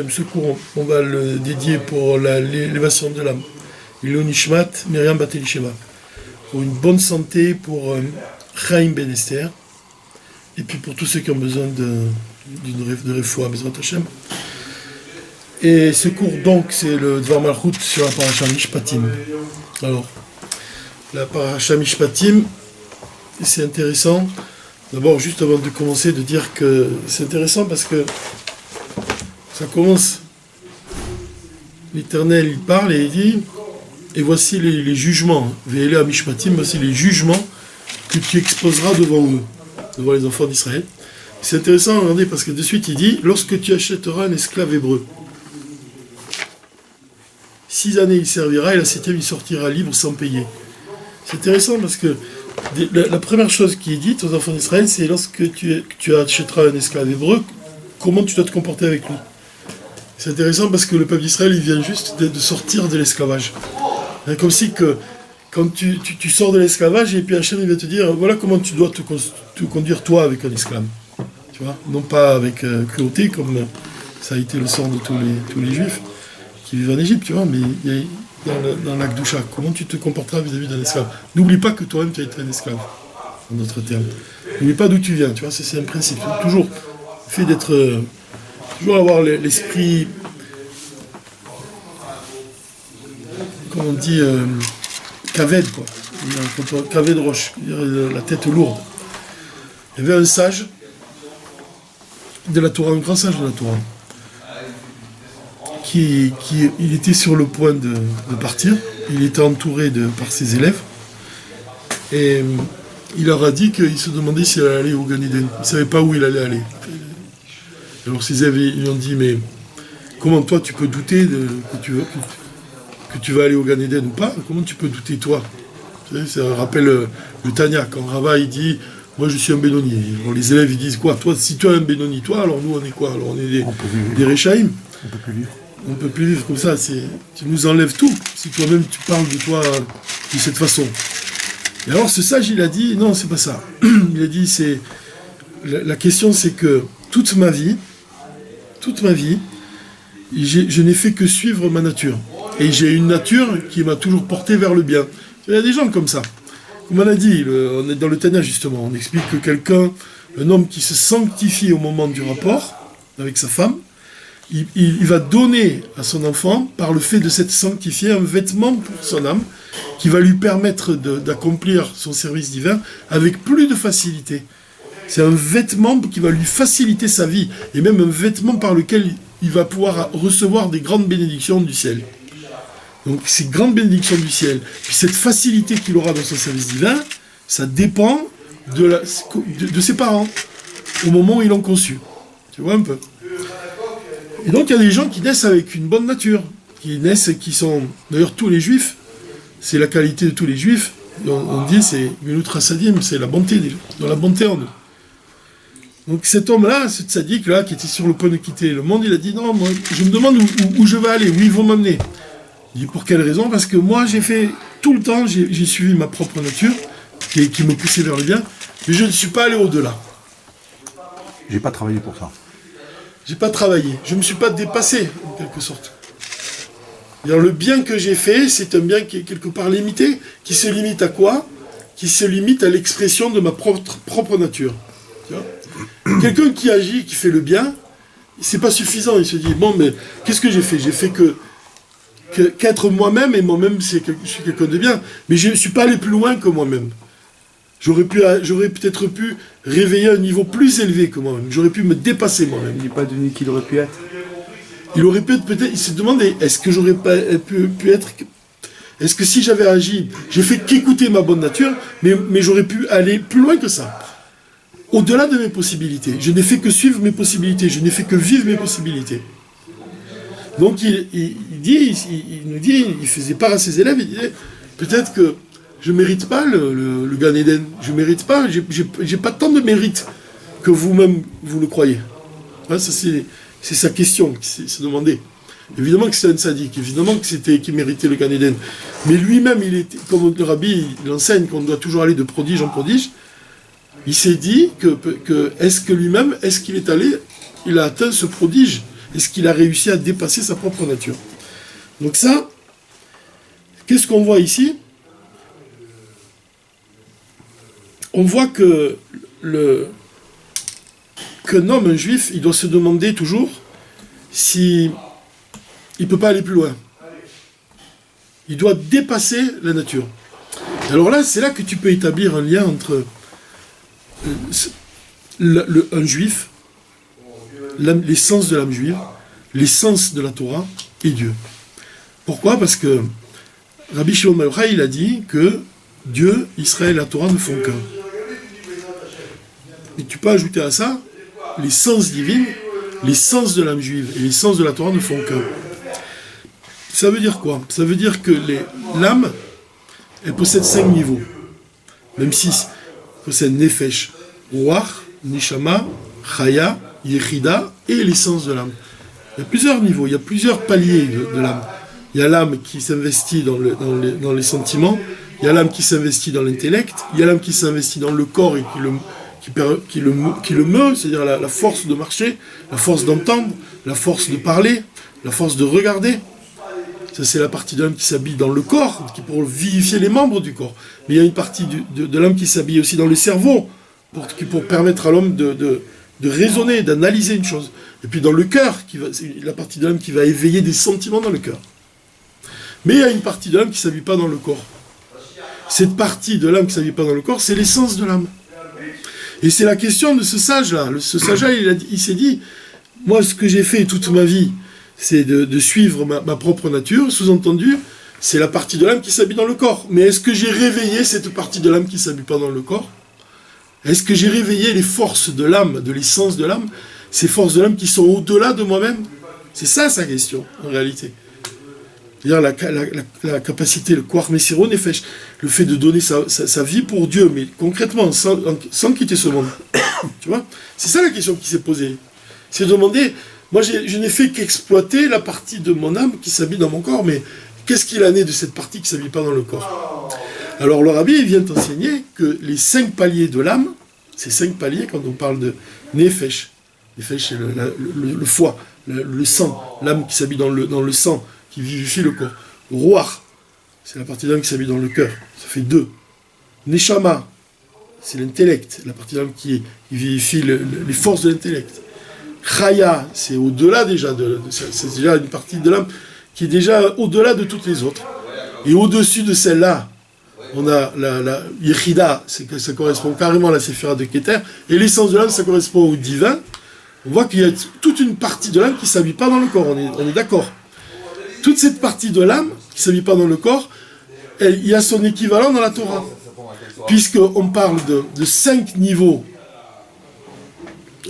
Ce cours, on va le dédier pour l'élévation de l'âme. Ilou Nishmat, Myriam Bat-Elisheva. Pour une bonne santé, pour Chaim Ben Esther. Et puis pour tous ceux qui ont besoin de refoua, Bezrat Hashem. Et ce cours, donc, c'est le Dvar Malchut sur la Parasha Mishpatim. Alors, la Parasha Mishpatim, c'est intéressant. D'abord, juste avant de commencer, de dire que c'est intéressant parce que ça commence. L'Éternel, il parle et il dit, et voici les jugements, Ve'ele à Mishpatim, voici les jugements que tu exposeras devant eux, devant les enfants d'Israël. C'est intéressant, regardez, parce que de suite il dit, lorsque tu achèteras un esclave hébreu, 6 années il servira et la 7e il sortira libre sans payer. C'est intéressant parce que la première chose qui est dite aux enfants d'Israël, c'est lorsque tu achèteras un esclave hébreu, comment tu dois te comporter avec lui. C'est intéressant parce que le peuple d'Israël, il vient juste de sortir de l'esclavage. C'est comme si que quand tu sors de l'esclavage et puis Hachem il va te dire, voilà comment tu dois te conduire toi avec un esclave. Tu vois, non pas avec cruauté comme ça a été le sang de tous les juifs qui vivent en Égypte, tu vois, mais il y a dans l'Akdoucha, comment tu te comporteras vis-à-vis d'un esclave. N'oublie pas que toi-même tu as été un esclave, en d'autres termes. N'oublie pas d'où tu viens, tu vois, c'est un principe. Toujours le fait d'être... toujours avoir l'esprit, comme on dit, kaved, quoi. Kaved roche, la tête lourde. Il y avait un sage de la Torah, un grand sage de la Torah, il était sur le point de partir. Il était entouré par ses élèves. Et il leur a dit qu'il se demandait s'il allait aller au Gan Eden. Il ne savait pas où il allait aller. Alors ses élèves lui ont dit, mais comment toi tu peux douter que tu vas aller au Gan Eden ou pas? Comment tu peux douter toi? Ça rappelle le Tanya, quand Rava il dit, moi je suis un Benoni. Alors, les élèves ils disent quoi? Toi, si tu es un Benoni, toi, alors nous on est quoi? Alors on est des Rechaïm. On peut plus vivre. On ne peut plus vivre comme ça, tu nous enlèves tout, si toi-même tu parles de toi de cette façon. Et alors ce sage il a dit, non c'est pas ça. Il a dit, la question c'est que toute ma vie, je n'ai fait que suivre ma nature. Et j'ai une nature qui m'a toujours porté vers le bien. Il y a des gens comme ça. Comme on a dit, on est dans le Tanya justement, on explique que un homme qui se sanctifie au moment du rapport avec sa femme, il va donner à son enfant, par le fait de s'être sanctifié, un vêtement pour son âme, qui va lui permettre d'accomplir son service divin avec plus de facilité. C'est un vêtement qui va lui faciliter sa vie, et même un vêtement par lequel il va pouvoir recevoir des grandes bénédictions du ciel. Donc ces grandes bénédictions du ciel, puis cette facilité qu'il aura dans son service divin, ça dépend de ses parents, au moment où ils l'ont conçu. Tu vois un peu. Et donc il y a des gens qui naissent avec une bonne nature, qui sont, d'ailleurs tous les juifs, c'est la qualité de tous les juifs, on dit c'est Milut Rasadim, c'est la bonté, dans la bonté en nous. Donc cet homme-là, ce tzaddik-là, qui était sur le point de quitter le monde, il a dit, non, moi, je me demande où je vais aller, où ils vont m'amener. Il dit, pour quelle raison? Parce que moi, j'ai fait, tout le temps, j'ai suivi ma propre nature, qui me poussait vers le bien, mais je ne suis pas allé au-delà. J'ai pas travaillé pour ça. J'ai pas travaillé, je me suis pas dépassé, en quelque sorte. Alors, le bien que j'ai fait, c'est un bien qui est quelque part limité, qui se limite à quoi? Qui se limite à l'expression de ma propre nature. Tu vois? Quelqu'un qui agit, qui fait le bien, c'est pas suffisant. Il se dit, bon, mais qu'est-ce que j'ai fait? J'ai fait qu'être moi-même, et moi-même, je suis quelqu'un de bien. Mais je ne suis pas allé plus loin que moi-même. J'aurais peut-être pu réveiller un niveau plus élevé que moi-même. J'aurais pu me dépasser moi-même. Il n'est pas devenu qui il aurait pu être. Il aurait peut-être, il s'est demandé, est-ce que j'aurais pas pu être... Est-ce que si j'avais agi, j'ai fait qu'écouter ma bonne nature, mais j'aurais pu aller plus loin que ça. Au-delà de mes possibilités. Je n'ai fait que suivre mes possibilités. Je n'ai fait que vivre mes possibilités. Donc il nous dit, il faisait part à ses élèves, il disait, peut-être que je ne mérite pas le Gan Eden. Je ne mérite pas, j'ai pas tant de mérite que vous-même, vous le croyez. Hein, ça, c'est sa question, qui s'est demandé. Évidemment que c'était un sadique, évidemment que c'était qu'il méritait le Gan Eden. Mais lui-même, il était, comme le Rabbi il enseigne qu'on doit toujours aller de prodige en prodige, il s'est dit que est-ce que lui-même, est-ce qu'il est allé, il a atteint ce prodige, Est-ce qu'il a réussi à dépasser sa propre nature? Donc ça, qu'est-ce qu'on voit ici? On voit que qu'un homme, un juif, il doit se demander toujours si il ne peut pas aller plus loin. Il doit dépasser la nature. Alors là, c'est là que tu peux établir un lien entre un juif, l'essence de l'âme juive, l'essence de la Torah et Dieu. Pourquoi? Parce que Rabbi Shimon Bar Yochai, il a dit que Dieu, Israël et la Torah ne font qu'un. Et tu peux ajouter à ça l'essence divine, l'essence de l'âme juive et l'essence de la Torah ne font qu'un. Ça veut dire quoi? Ça veut dire que l'âme, elle possède 5 niveaux. Même 6. Elle possède Nefesh, Ruach, Neshama, Chaya, Yechida et l'essence de l'âme. Il y a plusieurs niveaux, il y a plusieurs paliers de l'âme. Il y a l'âme qui s'investit dans les sentiments, il y a l'âme qui s'investit dans l'intellect, il y a l'âme qui s'investit dans le corps et qui le meut, c'est-à-dire la force de marcher, la force d'entendre, la force de parler, la force de regarder. Ça, c'est la partie de l'âme qui s'habille dans le corps, qui pour vivifier les membres du corps. Mais il y a une partie de l'âme qui s'habille aussi dans le cerveau, pour permettre à l'homme de raisonner, d'analyser une chose. Et puis dans le cœur, c'est la partie de l'âme qui va éveiller des sentiments dans le cœur. Mais il y a une partie de l'âme qui ne s'habille pas dans le corps. Cette partie de l'âme qui ne s'habille pas dans le corps, c'est l'essence de l'âme. Et c'est la question de ce sage-là. Ce sage-là, il s'est dit, moi, ce que j'ai fait toute ma vie, c'est de suivre ma propre nature. Sous-entendu, c'est la partie de l'âme qui s'habille dans le corps. Mais est-ce que j'ai réveillé cette partie de l'âme qui ne s'habille pas dans le corps? Est-ce que j'ai réveillé les forces de l'âme, de l'essence de l'âme, ces forces de l'âme qui sont au-delà de moi-même? C'est ça sa question, en réalité. C'est-à-dire la capacité, le koach mesiro nefesh, le fait de donner sa vie pour Dieu, mais concrètement, sans quitter ce monde. Tu vois? C'est ça la question qui s'est posée. C'est de demander, moi je n'ai fait qu'exploiter la partie de mon âme qui s'habille dans mon corps, mais qu'est-ce qu'il en est de cette partie qui ne s'habille pas dans le corps? Alors le rabbi, il vient t'enseigner que les 5 paliers de l'âme, ces 5 paliers, quand on parle de nefesh, nefesh c'est le foie, le sang, l'âme qui s'habille dans le sang, qui vivifie le corps. Ruach, c'est la partie d'âme qui s'habille dans le cœur, ça fait 2. Neshama, c'est l'intellect, la partie d'âme qui vivifie les forces de l'intellect. Chaya, c'est au-delà déjà, c'est déjà une partie de l'âme qui est déjà au-delà de toutes les autres. Et au-dessus de celle-là, on a la Yechida, ça correspond carrément à la Séphira de Keter, et l'essence de l'âme, ça correspond au divin. On voit qu'il y a toute une partie de l'âme qui ne s'habille pas dans le corps, on est d'accord. Toute cette partie de l'âme qui ne s'habille pas dans le corps, il y a son équivalent dans la Torah. Puisqu'on parle de 5 niveaux,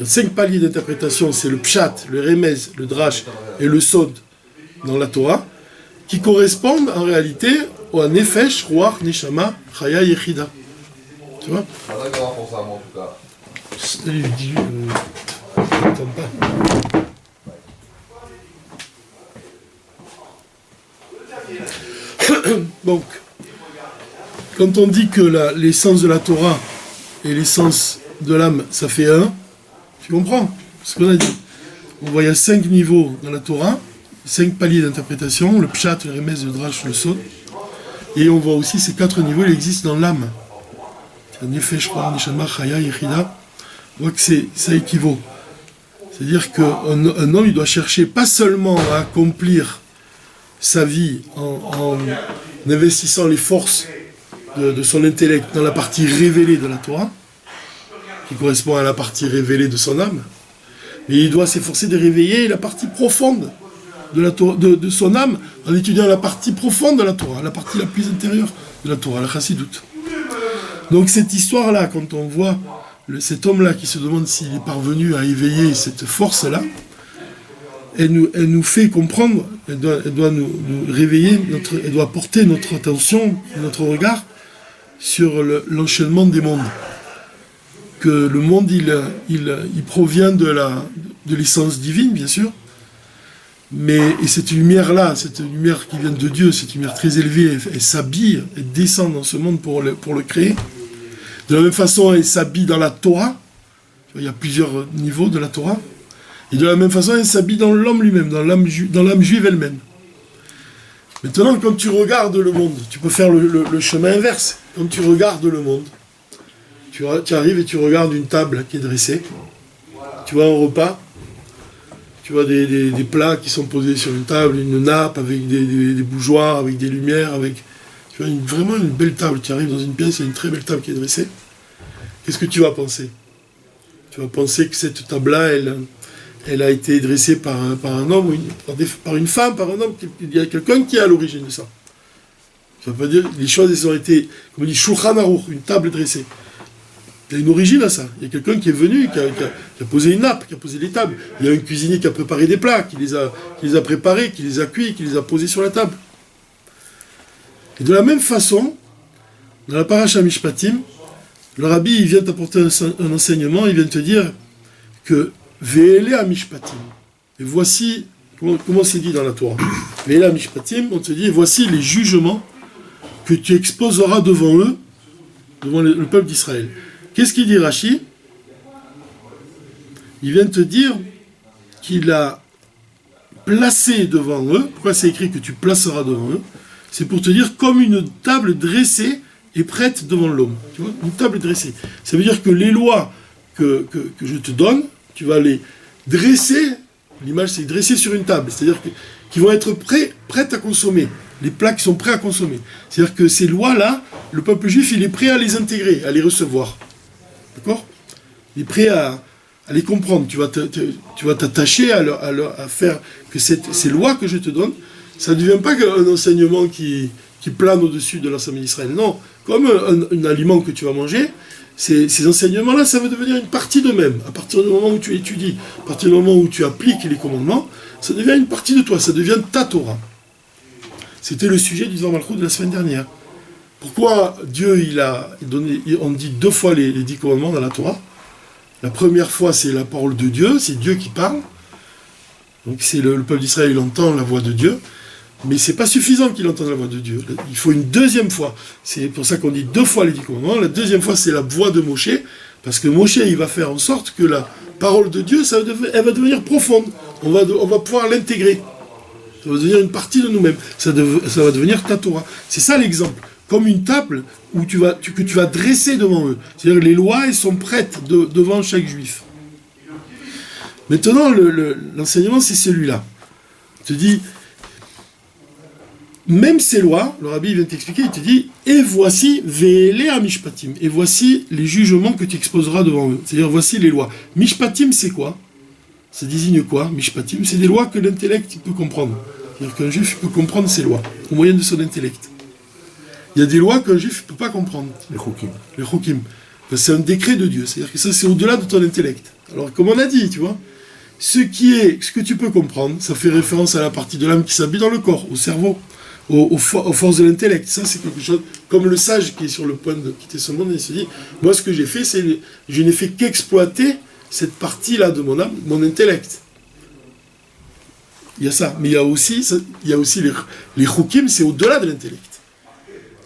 5 paliers d'interprétation, c'est le pshat, le remez, le drash et le sod dans la Torah, qui correspondent en réalité au nefesh, ruach, neshama, chaya, yechida. Tu vois? Salut, dis-lui, je n'entends pas. Donc, quand on dit que l'essence de la Torah et l'essence de l'âme, ça fait 1, tu comprends ce qu'on a dit. On voit il y a 5 niveaux dans la Torah, 5 paliers d'interprétation, le pshat, le remez, le drash, le sod. Et on voit aussi ces 4 niveaux, ils existent dans l'âme. Nefesh, ruach, neshama, chaya, yechida. On voit que ça équivaut. C'est-à-dire qu'un homme, il doit chercher pas seulement à accomplir sa vie en investissant les forces de son intellect dans la partie révélée de la Torah, qui correspond à la partie révélée de son âme, mais il doit s'efforcer de réveiller la partie profonde de son âme en étudiant la partie profonde de la Torah, la partie la plus intérieure de la Torah, la chassidoute. Donc cette histoire-là, quand on voit cet homme-là qui se demande s'il est parvenu à éveiller cette force-là, elle nous fait comprendre, elle doit nous réveiller, elle doit porter notre attention, notre regard sur l'enchaînement des mondes. Que le monde, il provient de l'essence divine, bien sûr, et cette lumière-là, cette lumière qui vient de Dieu, cette lumière très élevée, elle s'habille, elle descend dans ce monde pour le créer. De la même façon, elle s'habille dans la Torah. Il y a plusieurs niveaux de la Torah. Et de la même façon, elle s'habille dans l'homme lui-même, dans l'âme juive elle-même. Maintenant, quand tu regardes le monde, tu peux faire le chemin inverse. Quand tu regardes le monde, tu arrives et tu regardes une table qui est dressée. Tu vois un repas, tu vois des plats qui sont posés sur une table, une nappe avec des bougeoirs, avec des lumières, tu vois vraiment une belle table. Tu arrives dans une pièce, il y a une très belle table qui est dressée. Qu'est-ce que tu vas penser? Tu vas penser que cette table-là, elle a été dressée par un homme, par une femme, par un homme. Il y a quelqu'un qui est à l'origine de ça. Ça veut pas dire les choses, elles ont été, comme on dit, Shulchan Aruch, une table dressée. Il y a une origine à ça. Il y a quelqu'un qui est venu, qui a posé une nappe, qui a posé des tables. Il y a un cuisinier qui a préparé des plats, qui les a préparés, qui les a cuits, qui les a posés sur la table. Et de la même façon, dans la paracha Mishpatim, le rabbi il vient t'apporter un enseignement, il vient te dire que Ve'ele Mishpatim. Et voici, comment c'est dit dans la Torah. Ve'ele Mishpatim, on te dit, voici les jugements que tu exposeras devant eux, devant le peuple d'Israël. Qu'est-ce qu'il dit Rashi? Il vient te dire qu'il a placé devant eux, pourquoi c'est écrit que tu placeras devant eux? C'est pour te dire comme une table dressée et prête devant l'homme. Tu vois, une table dressée. Ça veut dire que les lois que je te donne, tu vas les dresser, l'image c'est dresser sur une table, c'est-à-dire qu'ils vont être prêtes à consommer, les plats qui sont prêts à consommer. C'est-à-dire que ces lois-là, le peuple juif, il est prêt à les intégrer, à les recevoir. D'accord? Il est prêt à les comprendre. Tu vas t'attacher à faire que ces lois que je te donne, ça ne devient pas un enseignement qui plane au-dessus de l'ensemble d'Israël. Non, comme un aliment que tu vas manger, ces enseignements-là, ça va devenir une partie d'eux-mêmes. À partir du moment où tu étudies, à partir du moment où tu appliques les commandements, ça devient une partie de toi, ça devient ta Torah. C'était le sujet du Zohar Malchut de la semaine dernière. Pourquoi Dieu, il a donné, on dit 2 fois les 10 commandements dans la Torah. La première fois, c'est la parole de Dieu, c'est Dieu qui parle. Donc c'est le peuple d'Israël, il entend la voix de Dieu. Mais c'est pas suffisant qu'il entende la voix de Dieu. Il faut une deuxième fois. C'est pour ça qu'on dit 2 fois les 10 commandements. La deuxième fois, c'est la voix de Moshe. Parce que Moshe, il va faire en sorte que la parole de Dieu, elle va devenir profonde. On va pouvoir l'intégrer. Ça va devenir une partie de nous-mêmes. Ça va devenir ta Torah. C'est ça l'exemple. Comme une table où que tu vas dresser devant eux. C'est-à-dire que les lois, elles sont prêtes devant chaque juif. Maintenant, l'enseignement, c'est celui-là. Il te dit, même ces lois, le rabbi vient t'expliquer, il te dit, et voici ve'ele mishpatim, et voici les jugements que tu exposeras devant eux. C'est-à-dire, voici les lois. Mishpatim, c'est quoi? Ça désigne quoi, mishpatim? C'est des lois que l'intellect peut comprendre. C'est-à-dire qu'un juif peut comprendre ces lois, au moyen de son intellect. Il y a des lois qu'un juif ne peut pas comprendre. Les chokim. Les chokim. C'est un décret de Dieu, c'est-à-dire que ça, c'est au-delà de ton intellect. Alors, comme on a dit, tu vois, ce que tu peux comprendre, ça fait référence à la partie de l'âme qui s'habille dans le corps, au cerveau, aux forces de l'intellect. Ça, c'est quelque chose, comme le sage qui est sur le point de quitter ce monde, il se dit, moi, ce que j'ai fait, je n'ai fait qu'exploiter cette partie-là de mon âme, mon intellect. Il y a ça. Mais il y a aussi les chokim, c'est au-delà de l'intellect.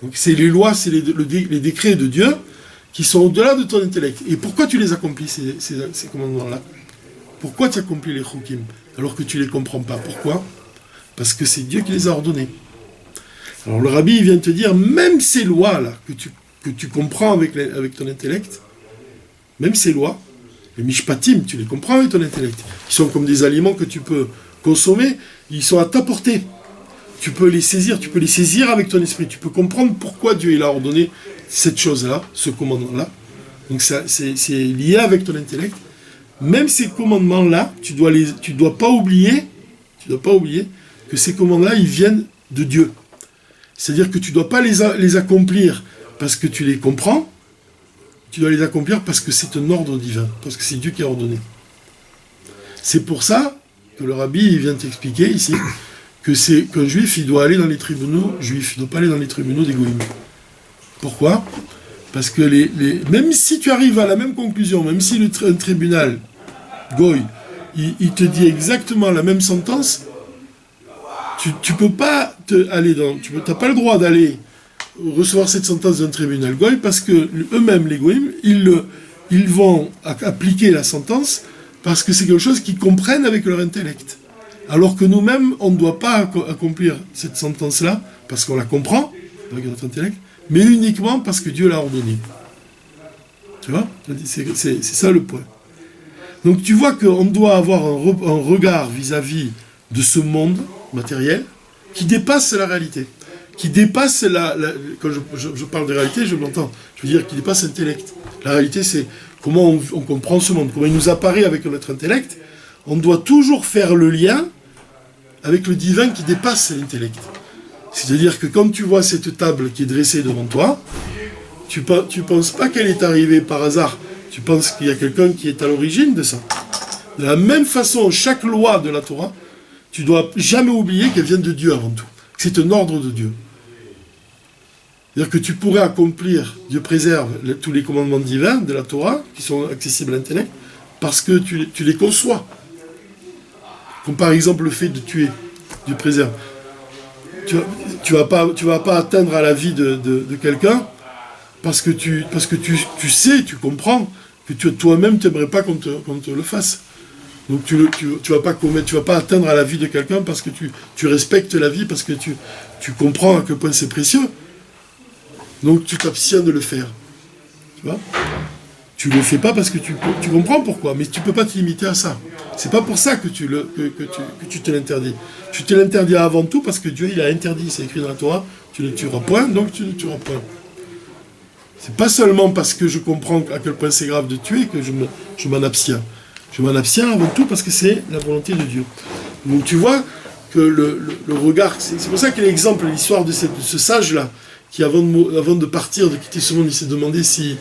Donc, c'est les lois, c'est les décrets de Dieu qui sont au-delà de ton intellect. Et pourquoi tu les accomplis, ces commandements-là? Pourquoi tu accomplis les chokim alors que tu ne les comprends pas? Pourquoi? Parce que c'est Dieu qui les a ordonnés. Alors le rabbi il vient te dire, même ces lois-là que tu comprends avec ton intellect, même ces lois, les mishpatim, tu les comprends avec ton intellect, qui sont comme des aliments que tu peux consommer, ils sont à ta portée. Tu peux les saisir avec ton esprit, tu peux comprendre pourquoi Dieu il a ordonné cette chose-là, ce commandement-là. Donc c'est lié avec ton intellect. Même ces commandements-là, tu dois pas oublier que ces commandements-là, ils viennent de Dieu. C'est-à-dire que tu ne dois pas les accomplir parce que tu les comprends, tu dois les accomplir parce que c'est un ordre divin, parce que c'est Dieu qui a ordonné. C'est pour ça que le rabbi il vient t'expliquer ici qu'un juif, il doit aller dans les tribunaux juifs, il ne doit pas aller dans les tribunaux des goïms. Pourquoi? Parce que même si tu arrives à la même conclusion, même si un tribunal goï, il te dit exactement la même sentence, tu peux pas t'as pas le droit d'aller recevoir cette sentence d'un tribunal goï parce que eux-mêmes, les goïm, ils vont appliquer la sentence parce que c'est quelque chose qu'ils comprennent avec leur intellect. Alors que nous-mêmes, on ne doit pas accomplir cette sentence-là, parce qu'on la comprend, avec notre intellect, mais uniquement parce que Dieu l'a ordonné. Tu vois? C'est ça le point. Donc tu vois qu'on doit avoir un regard vis-à-vis de ce monde matériel qui dépasse la réalité, qui dépasse quand je parle de réalité, je m'entends, je veux dire qui dépasse l'intellect. La réalité, c'est comment on comprend ce monde, comment il nous apparaît avec notre intellect. On doit toujours faire le lien avec le divin qui dépasse l'intellect. C'est-à-dire que quand tu vois cette table qui est dressée devant toi, tu penses pas qu'elle est arrivée par hasard, tu penses qu'il y a quelqu'un qui est à l'origine de ça. De la même façon, chaque loi de la Torah, tu dois jamais oublier qu'elle vient de Dieu avant tout. C'est un ordre de Dieu. C'est-à-dire que tu pourrais accomplir, Dieu préserve tous les commandements divins de la Torah, qui sont accessibles à l'intellect, parce que tu les conçois. Comme par exemple le fait de tuer, Dieu préserve. Tu vas pas atteindre à la vie de quelqu'un parce que tu sais, tu comprends que toi-même t'aimerais pas qu'on te le fasse. Donc tu vas pas atteindre à la vie de quelqu'un parce que tu respectes la vie, parce que tu comprends à quel point c'est précieux. Donc tu t'abstiens de le faire. Tu vois ? Tu le fais pas parce que tu comprends pourquoi, mais tu peux pas te limiter à ça. C'est pas pour ça que tu te l'interdis. Tu te l'interdis avant tout parce que Dieu il a interdit, c'est écrit dans la Torah, tu ne tueras point, donc tu ne tueras point. C'est pas seulement parce que je comprends à quel point c'est grave de tuer que je m'en abstiens. Je m'en abstiens avant tout parce que c'est la volonté de Dieu. Donc tu vois que le regard, c'est pour ça que l'exemple, l'histoire de ce sage-là, qui avant de partir, de quitter ce monde, il s'est demandé si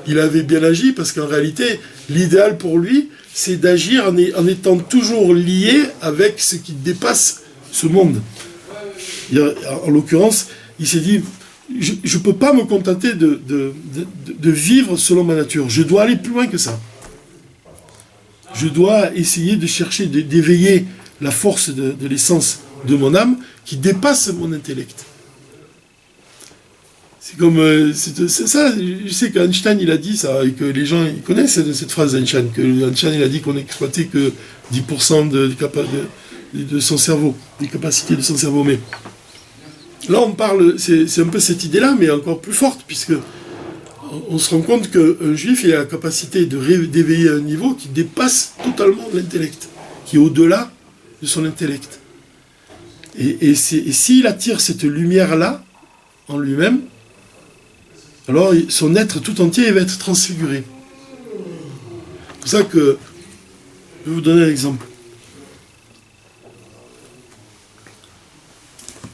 il avait bien agi, parce qu'en réalité, l'idéal pour lui, c'est d'agir en étant toujours lié avec ce qui dépasse ce monde. En l'occurrence, il s'est dit, je ne peux pas me contenter de vivre selon ma nature. Je dois aller plus loin que ça. Je dois essayer de chercher, d'éveiller la force de l'essence de mon âme qui dépasse mon intellect. C'est comme... c'est ça, je sais qu'Einstein, il a dit ça, et que les gens ils connaissent cette phrase d'Einstein, que Einstein, il a dit qu'on n'exploitait que 10% de son cerveau, des capacités de son cerveau. Mais là, on parle, c'est un peu cette idée-là, mais encore plus forte, puisque on se rend compte qu'un juif, il a la capacité d'éveiller un niveau qui dépasse totalement l'intellect, qui est au-delà de son intellect. Et s'il attire cette lumière-là, en lui-même, alors son être tout entier va être transfiguré. C'est pour ça que je vais vous donner un exemple.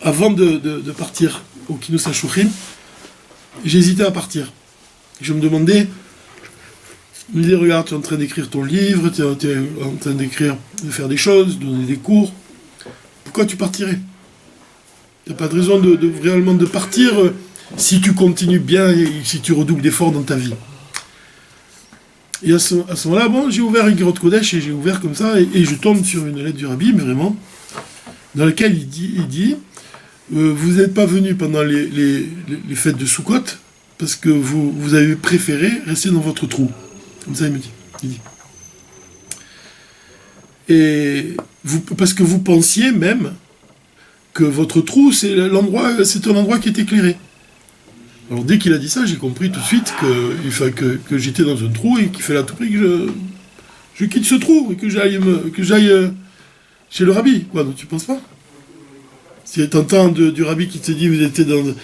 Avant de partir au Kinus HaShulchan, j'hésitais à partir. Je me demandais, je me disais, regarde, tu es en train d'écrire ton livre, tu es en train de faire des choses, de donner des cours. Pourquoi tu partirais? Tu n'as pas de raison réellement de partir si tu continues bien et si tu redoubles d'efforts dans ta vie. Et à ce moment-là, j'ai ouvert Igorot Kodesh et j'ai ouvert comme ça et je tombe sur une lettre du Rabbi, mais vraiment, dans laquelle il dit vous n'êtes pas venu pendant les fêtes de Sukkot parce que vous avez préféré rester dans votre trou. Comme ça, il dit. Et parce que vous pensiez même que votre trou, c'est un endroit qui est éclairé. Alors dès qu'il a dit ça, j'ai compris tout de suite que j'étais dans un trou et qu'il fallait à tout prix que je quitte ce trou et que j'aille chez le rabbi. Quoi, donc tu penses pas? Si t'entends du rabbi qui te dit vous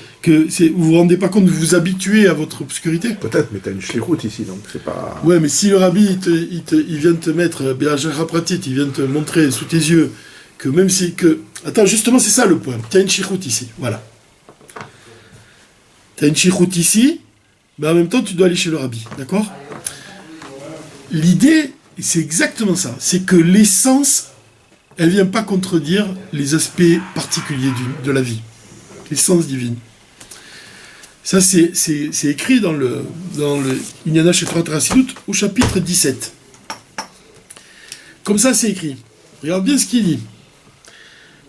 vous rendez pas compte, vous vous habituez à votre obscurité. Peut-être, mais t'as une shlichut ici, donc c'est pas... Ouais, mais si le rabbi il vient te mettre Béajara Pratit, il vient te montrer sous tes yeux que même si que... Attends, justement, c'est ça le point. T'as une shlichut ici, voilà. Tu as une shlichut ici, mais en même temps, tu dois aller chez le rabbi, d'accord? L'idée, c'est exactement ça. C'est que l'essence, elle ne vient pas contredire les aspects particuliers de la vie. L'essence divine. Ça, c'est écrit dans le Inyana Shetrat Rasidut, au chapitre 17. Comme ça, c'est écrit. Regarde bien ce qu'il dit.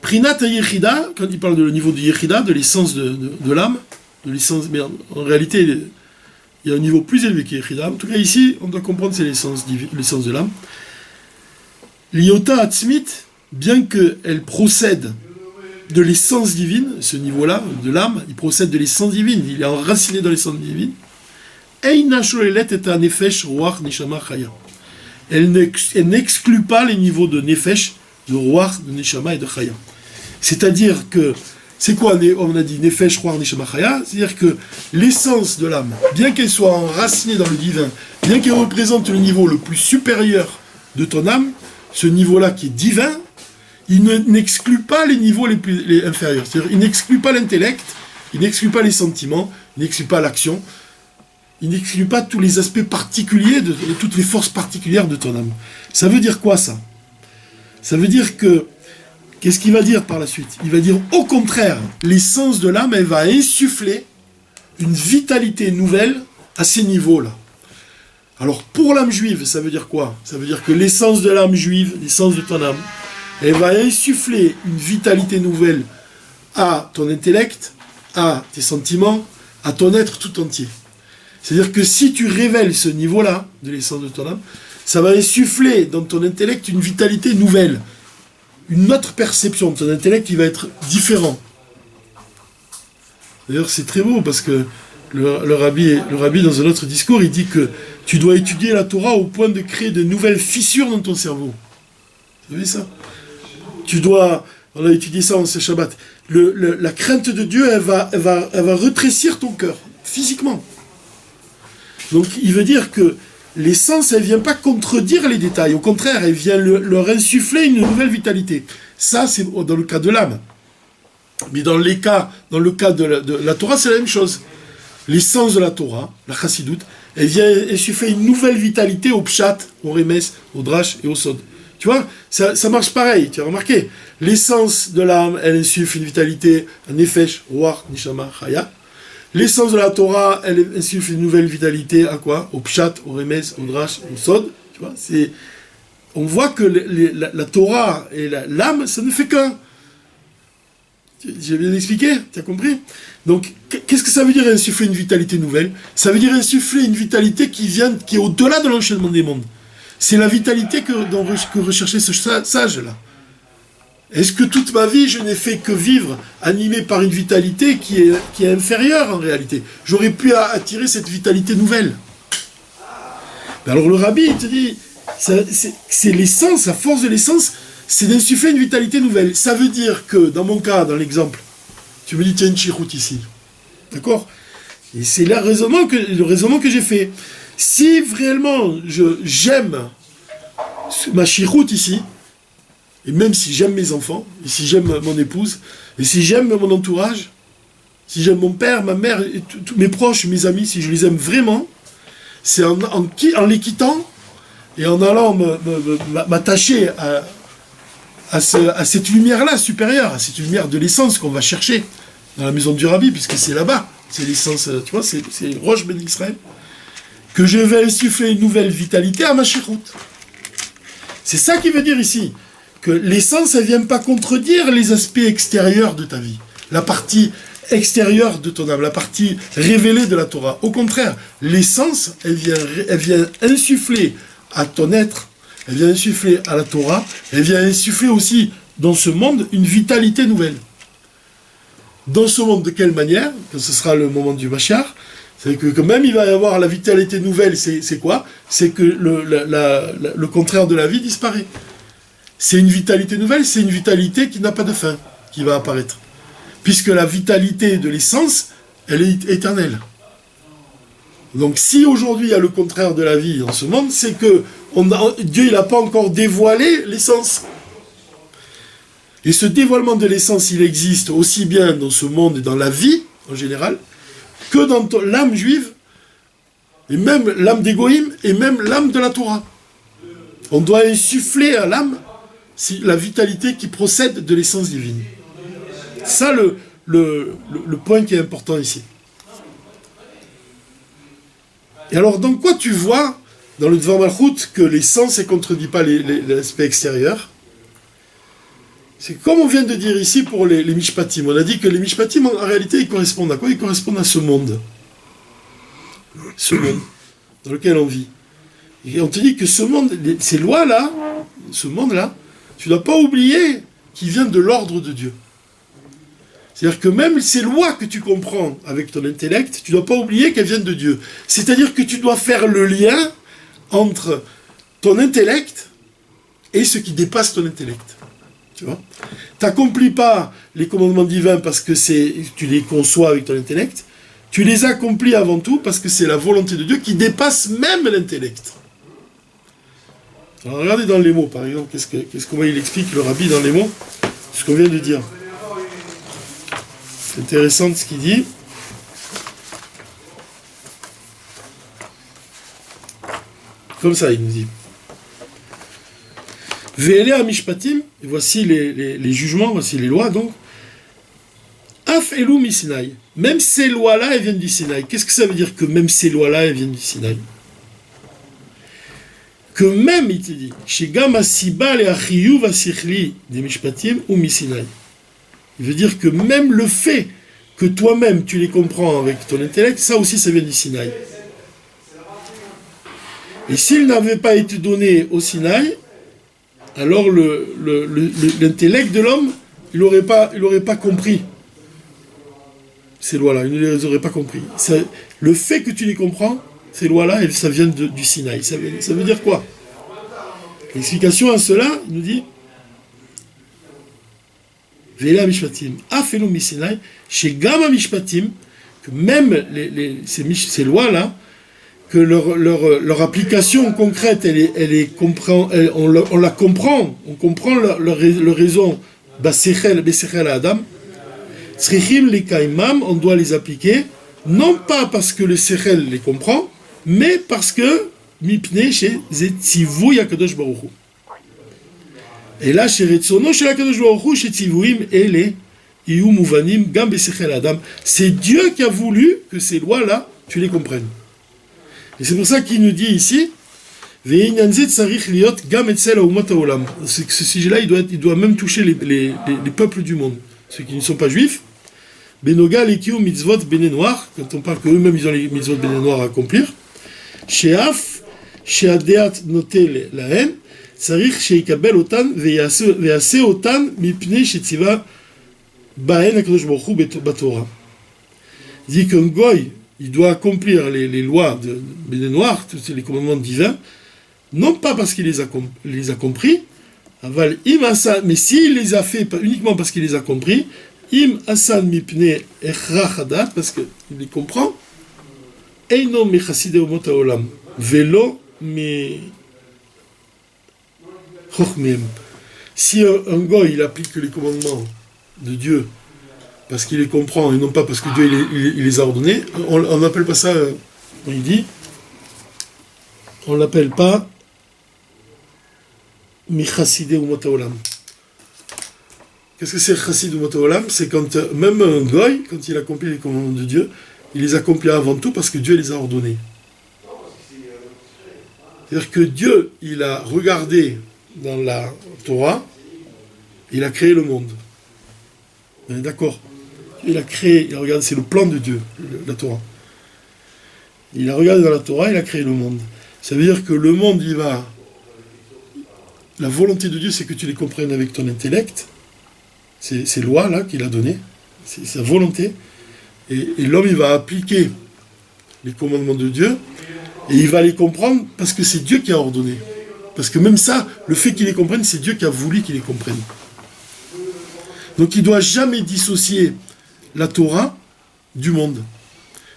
Prinat Yechida, quand il parle de le niveau de Yechida, de l'essence de l'âme, de l'essence, mais en réalité, il y a un niveau plus élevé qui est Yechida. En tout cas, ici, on doit comprendre que c'est l'essence de l'âme. L'Iota Atzmit, bien qu'elle procède de l'essence divine, ce niveau-là, de l'âme, il procède de l'essence divine, il est enraciné dans l'essence divine, Eina Sholelet et un Nefesh Ruach Neshama Chaya. Elle n'exclut pas les niveaux de Nefesh, de Ruach, de Neshama et de Chaya. C'est-à-dire que, c'est quoi, on a dit Nefesh Ruach Neshama Chaya, c'est-à-dire que l'essence de l'âme, bien qu'elle soit enracinée dans le divin, bien qu'elle représente le niveau le plus supérieur de ton âme, ce niveau-là qui est divin, il n'exclut pas les niveaux les inférieurs. C'est-à-dire, il n'exclut pas l'intellect, il n'exclut pas les sentiments, il n'exclut pas l'action, il n'exclut pas tous les aspects particuliers, de toutes les forces particulières de ton âme. Ça veut dire quoi, ça? Ça veut dire que, qu'est-ce qu'il va dire par la suite? Il va dire, au contraire, l'essence de l'âme, elle va insuffler une vitalité nouvelle à ces niveaux-là. Alors, pour l'âme juive, ça veut dire quoi? Ça veut dire que l'essence de l'âme juive, l'essence de ton âme, elle va insuffler une vitalité nouvelle à ton intellect, à tes sentiments, à ton être tout entier. C'est-à-dire que si tu révèles ce niveau-là de l'essence de ton âme, ça va insuffler dans ton intellect une vitalité nouvelle, une autre perception de ton intellect qui va être différent. D'ailleurs, c'est très beau parce que le rabbi, dans un autre discours, il dit que tu dois étudier la Torah au point de créer de nouvelles fissures dans ton cerveau. Vous savez ça? On a étudié ça en ce Shabbat. La crainte de Dieu, elle va rétrécir ton cœur, physiquement. Donc, il veut dire que l'essence, elle ne vient pas contredire les détails. Au contraire, elle vient leur insuffler une nouvelle vitalité. Ça, c'est dans le cas de l'âme. Mais dans le cas de la Torah, c'est la même chose. L'essence de la Torah, la chassidoute, elle vient insuffler une nouvelle vitalité au pshat, au remes, au drash et au sod. Tu vois, ça marche pareil, tu as remarqué. L'essence de l'âme, elle insuffle une vitalité, un nefesh, ruach, neshama, chaya. L'essence de la Torah, elle insuffle une nouvelle vitalité à quoi? Au pshat, au remes, au drash, au sod. Tu vois, on voit que la Torah et l'âme, ça ne fait qu'un. J'ai bien expliqué, tu as compris? Donc, qu'est-ce que ça veut dire insuffler une vitalité nouvelle? Ça veut dire insuffler une vitalité qui est au-delà de l'enchaînement des mondes. C'est la vitalité que recherchait ce sage-là. Est-ce que toute ma vie, je n'ai fait que vivre animé par une vitalité qui est inférieure en réalité? J'aurais pu attirer cette vitalité nouvelle. Mais alors le rabbi, il te dit, c'est l'essence, la force de l'essence, c'est d'insuffler une vitalité nouvelle. Ça veut dire que, dans mon cas, dans l'exemple, tu me dis, tiens, une chiroute ici. D'accord? Et c'est le raisonnement que j'ai fait. Si réellement j'aime ma chiroute ici, et même si j'aime mes enfants, et si j'aime mon épouse, et si j'aime mon entourage, si j'aime mon père, ma mère, et tous mes proches, mes amis, si je les aime vraiment, c'est en les quittant et en allant m'attacher à cette lumière-là supérieure, à cette lumière de l'essence qu'on va chercher dans la maison du Rabbi, puisque c'est là-bas, c'est l'essence, tu vois, c'est Rosh Ben Israël, que je vais insuffler une nouvelle vitalité à ma chiroute. C'est ça qui veut dire ici, que l'essence, elle ne vient pas contredire les aspects extérieurs de ta vie, la partie extérieure de ton âme, la partie révélée de la Torah. Au contraire, l'essence, elle vient insuffler à ton être, elle vient insuffler à la Torah, elle vient insuffler aussi dans ce monde une vitalité nouvelle. Dans ce monde, de quelle manière? Quand ce sera le moment du Mashiach, c'est que quand même il va y avoir la vitalité nouvelle, c'est quoi? C'est que le contraire de la vie disparaît. C'est une vitalité nouvelle, c'est une vitalité qui n'a pas de fin, qui va apparaître. Puisque la vitalité de l'essence, elle est éternelle. Donc si aujourd'hui il y a le contraire de la vie dans ce monde, c'est que Dieu n'a pas encore dévoilé l'essence. Et ce dévoilement de l'essence, il existe aussi bien dans ce monde et dans la vie, en général, que dans l'âme juive, et même l'âme d'Égoïm, et même l'âme de la Torah. On doit insuffler à l'âme la vitalité qui procède de l'essence divine. Ça, le point qui est important ici. Et alors, dans quoi tu vois, dans le Dvar Malchut, que l'essence ne contredit pas l'aspect extérieur? C'est comme on vient de dire ici pour les Mishpatim. On a dit que les Mishpatim, en réalité, ils correspondent à quoi? Ils correspondent à ce monde. Ce monde dans lequel on vit. Et on te dit que ce monde, ces lois-là, ce monde-là, tu ne dois pas oublier qu'il vient de l'ordre de Dieu. C'est-à-dire que même ces lois que tu comprends avec ton intellect, tu ne dois pas oublier qu'elles viennent de Dieu. C'est-à-dire que tu dois faire le lien entre ton intellect et ce qui dépasse ton intellect. Tu vois ? Tu n'accomplis pas les commandements divins parce que tu les conçois avec ton intellect, tu les accomplis avant tout parce que c'est la volonté de Dieu qui dépasse même l'intellect. Alors regardez dans les mots, par exemple, comment il explique le rabbi dans les mots, ce qu'on vient de dire. C'est intéressant ce qu'il dit. Comme ça, il nous dit. Ve'ele amishpatim, et voici les jugements, voici les lois, donc. Af elu mi Sinaï. Même ces lois-là, elles viennent du Sinaï. Qu'est-ce que ça veut dire que même ces lois-là, elles viennent du Sinaï? Que même, il te dit, Shegam asiba le achiyuv asichli des mishpatim ou mi Sinaï. Il veut dire que même le fait que toi-même tu les comprends avec ton intellect, ça aussi ça vient du Sinaï. Et s'il n'avait pas été donné au Sinaï, alors l'intellect de l'homme, il n'aurait pas compris ces lois-là, il ne les aurait pas compris. Le fait que tu les comprends, ces lois-là, ça vient du Sinaï. Ça veut dire quoi? L'explication à cela, il nous dit Ve'ele mishpatim, afelu mi Sinaï, chez Gama mishpatim, que même ces lois-là, que leur application concrète, on la comprend, on comprend leur raison, Besechel Adam, Tzrichim les kaimam, on doit les appliquer, non pas parce que le Sechel les comprend, mais parce que Mipne chez Zetzivu Yakadosh Baruch Hu. Et là, chez Retsono, chez Yakadosh Baruch Hu, chez Tzivuim, et les Iyu Muvanim, Gam Besechel Adam. C'est Dieu qui a voulu que ces lois-là, tu les comprennes. Et c'est pour ça qu'il nous dit ici, ce sujet-là, il doit même toucher les peuples du monde, ceux qui ne sont pas juifs. Benoga lekiu mitzvot béné noir, quand on parle qu'eux-mêmes ils ont les mitzvot béné noir à accomplir. Sheaf, sheadeat notel lahen, sarich sheikabel otan ve'yase otan mipnei shetziva bahen hakadosh baruch hu batorah. Il dit qu'un goy, il doit accomplir les lois de béné noir, tous les commandements divins, non pas parce qu'il les a compris, aval im asa, mais s'il les a fait uniquement parce qu'il les a compris, im asan mipne echrachadat, parce qu'il les comprend, eino mechaside omot haolam, velo me chochmem. Si un goy, il applique les commandements de Dieu parce qu'il les comprend et non pas parce que Dieu il les a ordonnés, on n'appelle pas ça, il dit, on l'appelle pas mi chaside omot haolam. Qu'est-ce que c'est chassid ou motolam? C'est quand même un goy, quand il accomplit les commandements de Dieu, il les accomplit avant tout parce que Dieu les a ordonnés. C'est-à-dire que Dieu, il a regardé dans la Torah, il a créé le monde. On est d'accord? Il a regardé, c'est le plan de Dieu, la Torah. Il a regardé dans la Torah, il a créé le monde. Ça veut dire que le monde, la volonté de Dieu, c'est que tu les comprennes avec ton intellect. Ces lois-là qu'il a données, c'est sa volonté. Et l'homme, il va appliquer les commandements de Dieu, et il va les comprendre parce que c'est Dieu qui a ordonné. Parce que même ça, le fait qu'il les comprenne, c'est Dieu qui a voulu qu'il les comprenne. Donc il ne doit jamais dissocier la Torah du monde.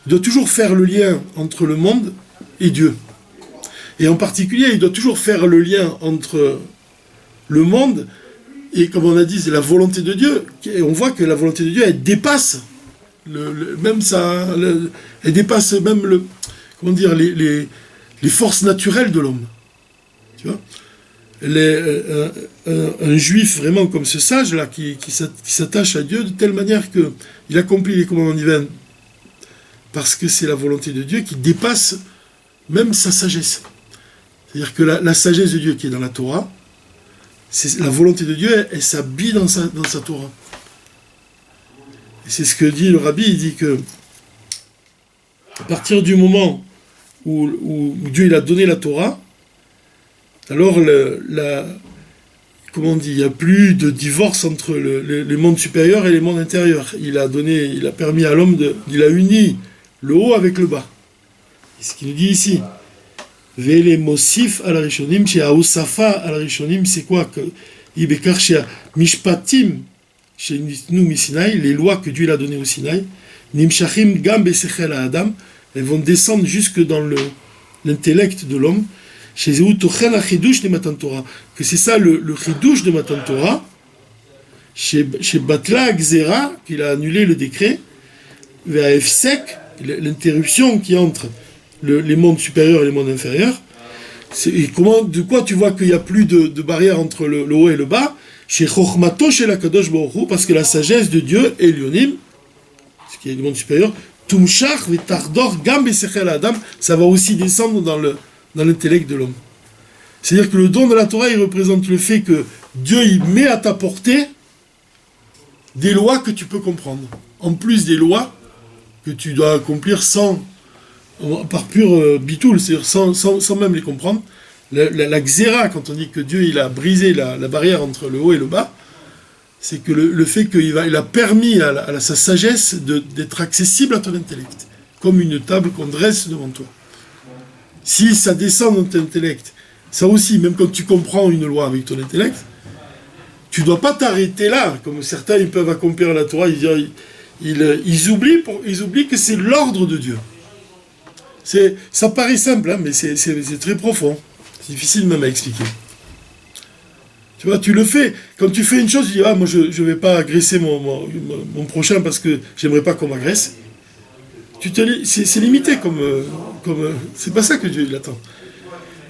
Il doit toujours faire le lien entre le monde et Dieu. Et en particulier, il doit toujours faire le lien entre le monde et, comme on a dit, c'est la volonté de Dieu. Et on voit que la volonté de Dieu, elle dépasse elle dépasse même les forces naturelles de l'homme. Tu vois, un juif vraiment comme ce sage-là, qui s'attache à Dieu de telle manière qu'il accomplit les commandements divins parce que c'est la volonté de Dieu qui dépasse même sa sagesse. C'est-à-dire que la sagesse de Dieu qui est dans la Torah, c'est la volonté de Dieu, elle s'habille dans sa Torah. Et c'est ce que dit le rabbi, il dit que à partir du moment où Dieu il a donné la Torah, alors comment on dit, il n'y a plus de divorce entre les mondes supérieurs et les mondes intérieurs. Il a permis à l'homme il a uni le haut avec le bas. C'est ce qu'il nous dit ici. Vele mosif al rishonim, chez Aosafa al rishonim, c'est quoi que Ibekar chez Mishpatim, chez nous Misinaï, les lois que Dieu a données au Sinaï, Nimshachim gam besechel Adam, elles vont descendre jusque dans l'intellect de l'homme. Chez Zeutochen achidush de Matan Torah, que c'est ça le chidush de Matan Torah, chez Batla Gzera, qu'il a annulé le décret, vers Efsek, l'interruption qui est entre les mondes supérieurs et les mondes inférieurs. De quoi tu vois qu'il n'y a plus de barrière entre le haut et le bas? Chez Chochmato, chez la Kadosh Baruch Hu, parce que la sagesse de Dieu, Elionim, ce qui est le monde supérieur, Tumshach vetardor gam besechel Adam, ça va aussi descendre dans l'intellect de l'homme. C'est-à-dire que le don de la Torah, il représente le fait que Dieu, il met à ta portée des lois que tu peux comprendre. En plus des lois que tu dois accomplir par pur bitoul, c'est-à-dire sans même les comprendre. La xéra, quand on dit que Dieu il a brisé la barrière entre le haut et le bas, c'est que le fait qu'il a permis à sa sagesse d'être accessible à ton intellect, comme une table qu'on dresse devant toi. Si ça descend dans ton intellect, ça aussi, même quand tu comprends une loi avec ton intellect, tu ne dois pas t'arrêter là, comme certains ils peuvent accomplir la Torah, ils oublient que c'est l'ordre de Dieu. Ça paraît simple, hein, mais c'est très profond. C'est difficile même à expliquer. Tu vois, tu le fais. Quand tu fais une chose, tu dis, moi je ne vais pas agresser mon prochain parce que j'aimerais pas qu'on m'agresse. C'est limité comme c'est pas ça que Dieu il attend.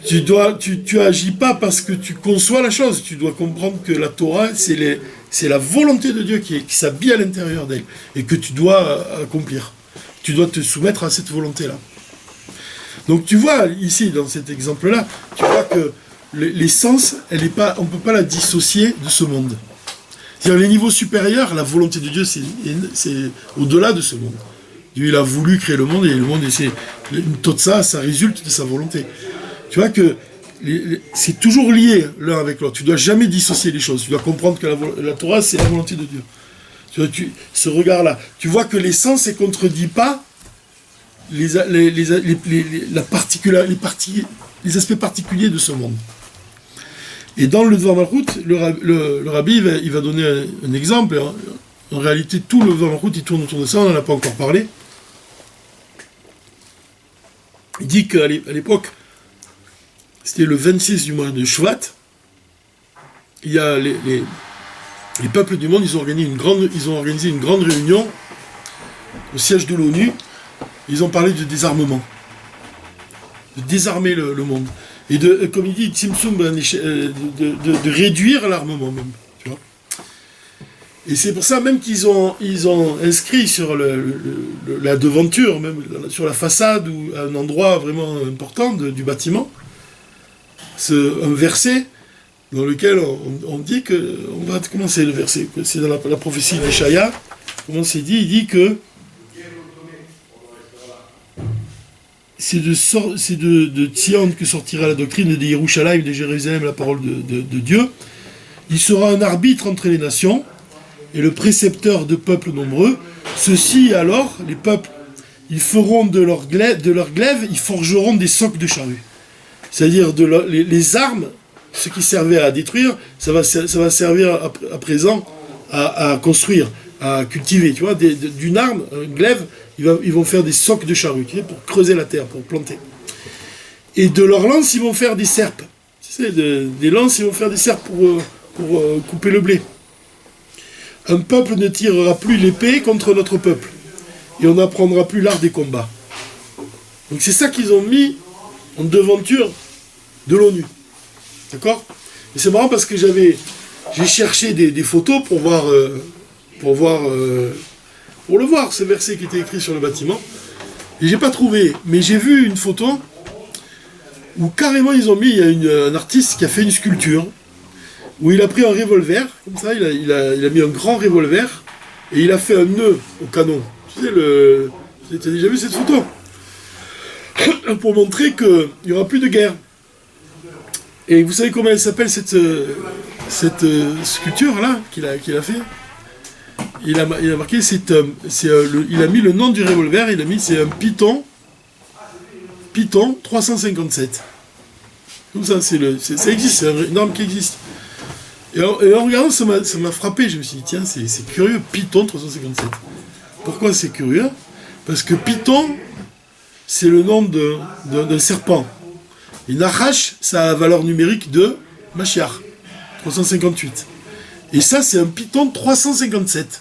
Tu agis pas parce que tu conçois la chose. Tu dois comprendre que la Torah, c'est la volonté de Dieu qui s'habille à l'intérieur d'elle et que tu dois accomplir. Tu dois te soumettre à cette volonté-là. Donc tu vois, ici, dans cet exemple-là, tu vois que l'essence, on ne peut pas la dissocier de ce monde. C'est-à-dire, les niveaux supérieurs, la volonté de Dieu, c'est au-delà de ce monde. Dieu, il a voulu créer le monde, et le monde, tout ça résulte de sa volonté. Tu vois que c'est toujours lié l'un avec l'autre. Tu ne dois jamais dissocier les choses. Tu dois comprendre que la Torah, c'est la volonté de Dieu. Tu vois, ce regard-là. Tu vois que l'essence ne contredit pas les aspects particuliers de ce monde. Et dans le Dvar Malchut, le rabbi il va donner un exemple. En réalité, tout le Dvar Malchut il tourne autour de ça, on n'en a pas encore parlé. Il dit qu'à l'époque, c'était le 26 du mois de Shvat, il y a les peuples du monde, ils ont organisé une grande réunion au siège de l'ONU. Ils ont parlé de désarmement, de désarmer le monde. Et comme il dit, Tzimtzum, de réduire l'armement même. Tu vois. Et c'est pour ça même qu'ils ont inscrit sur la devanture, même sur la façade, ou à un endroit vraiment important du bâtiment, un verset dans lequel on dit que... On va commencer le verset, c'est dans la prophétie d'Échaïa. Comment c'est dit? Il dit que c'est de Tzion que sortira la doctrine de Yerushalayim, de Jérusalem, la parole de Dieu. Il sera un arbitre entre les nations et le précepteur de peuples nombreux. Ceux-ci, alors, les peuples, ils feront de leur glaive, ils forgeront des socs de charrues. C'est-à-dire les armes, ce qui servait à détruire, ça va servir à présent à construire, à cultiver. Tu vois, d'une arme, une glaive, ils vont faire des socs de charrues, pour creuser la terre, pour planter. Et de leurs lances, ils vont faire des serpes. Tu sais, des lances, ils vont faire des serpes pour couper le blé. Un peuple ne tirera plus l'épée contre notre peuple. Et on n'apprendra plus l'art des combats. Donc c'est ça qu'ils ont mis en devanture de l'ONU. D'accord? Et c'est marrant parce que j'ai cherché des photos pour le voir, ce verset qui était écrit sur le bâtiment. Et j'ai pas trouvé, mais j'ai vu une photo où carrément il y a un artiste qui a fait une sculpture, où il a pris un revolver, comme ça, il a mis un grand revolver, et il a fait un nœud au canon. Tu sais, t'as déjà vu cette photo? Pour montrer qu'il n'y aura plus de guerre. Et vous savez comment elle s'appelle cette cette sculpture-là qu'il a fait, il a marqué, il a mis le nom du revolver, c'est un Python 357. Comme ça, ça existe, c'est une arme qui existe. Et en regardant, ça m'a frappé, je me suis dit, tiens, c'est curieux, Python 357. Pourquoi c'est curieux? Parce que Python, c'est le nom d'un serpent. Et Nahash, ça a la valeur numérique de Mashiach, 358. Et ça, c'est un Python 357.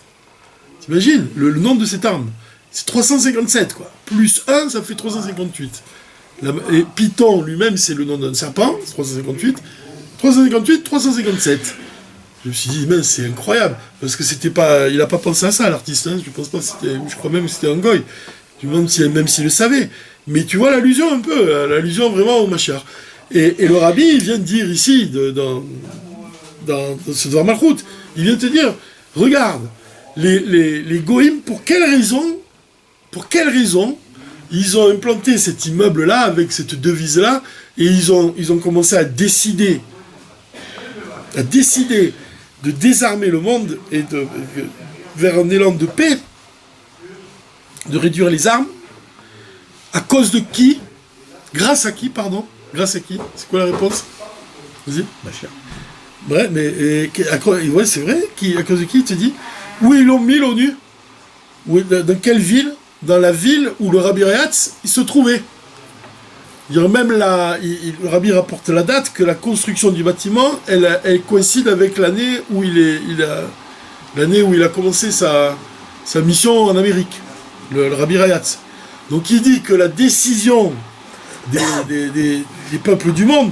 T'imagines le nom de cette arme? C'est 357, quoi. Plus 1, ça fait 358. Et Python lui-même, c'est le nom d'un serpent, 358. 357. Je me suis dit, mais c'est incroyable. Parce que il n'a pas pensé à ça, l'artiste. Hein. Je crois même que c'était un goy. Je me demande même s'il le savait. Mais tu vois l'allusion un peu, l'allusion vraiment au Mashiach. Et le rabbi, il vient de dire ici, dans ce Dvar Malchut, il vient de te dire, regarde, les goïms, pour quelle raison, ils ont implanté cet immeuble-là, avec cette devise-là, et ils ont commencé à décider de désarmer le monde et vers un élan de paix, de réduire les armes, à cause de qui? Grâce à qui, pardon? Grâce à qui? C'est quoi la réponse? Vas-y. Mashiach. Ouais, mais ouais, c'est vrai, à cause de qui il te dit? Où ils l'ont mis l'ONU? Dans quelle ville? Dans la ville où le Rabbi Rayatz il se trouvait. Même le Rabbi rapporte la date que la construction du bâtiment, elle coïncide avec l'année où il a commencé sa mission en Amérique, le Rabbi Rayatz. Donc il dit que la décision des peuples du monde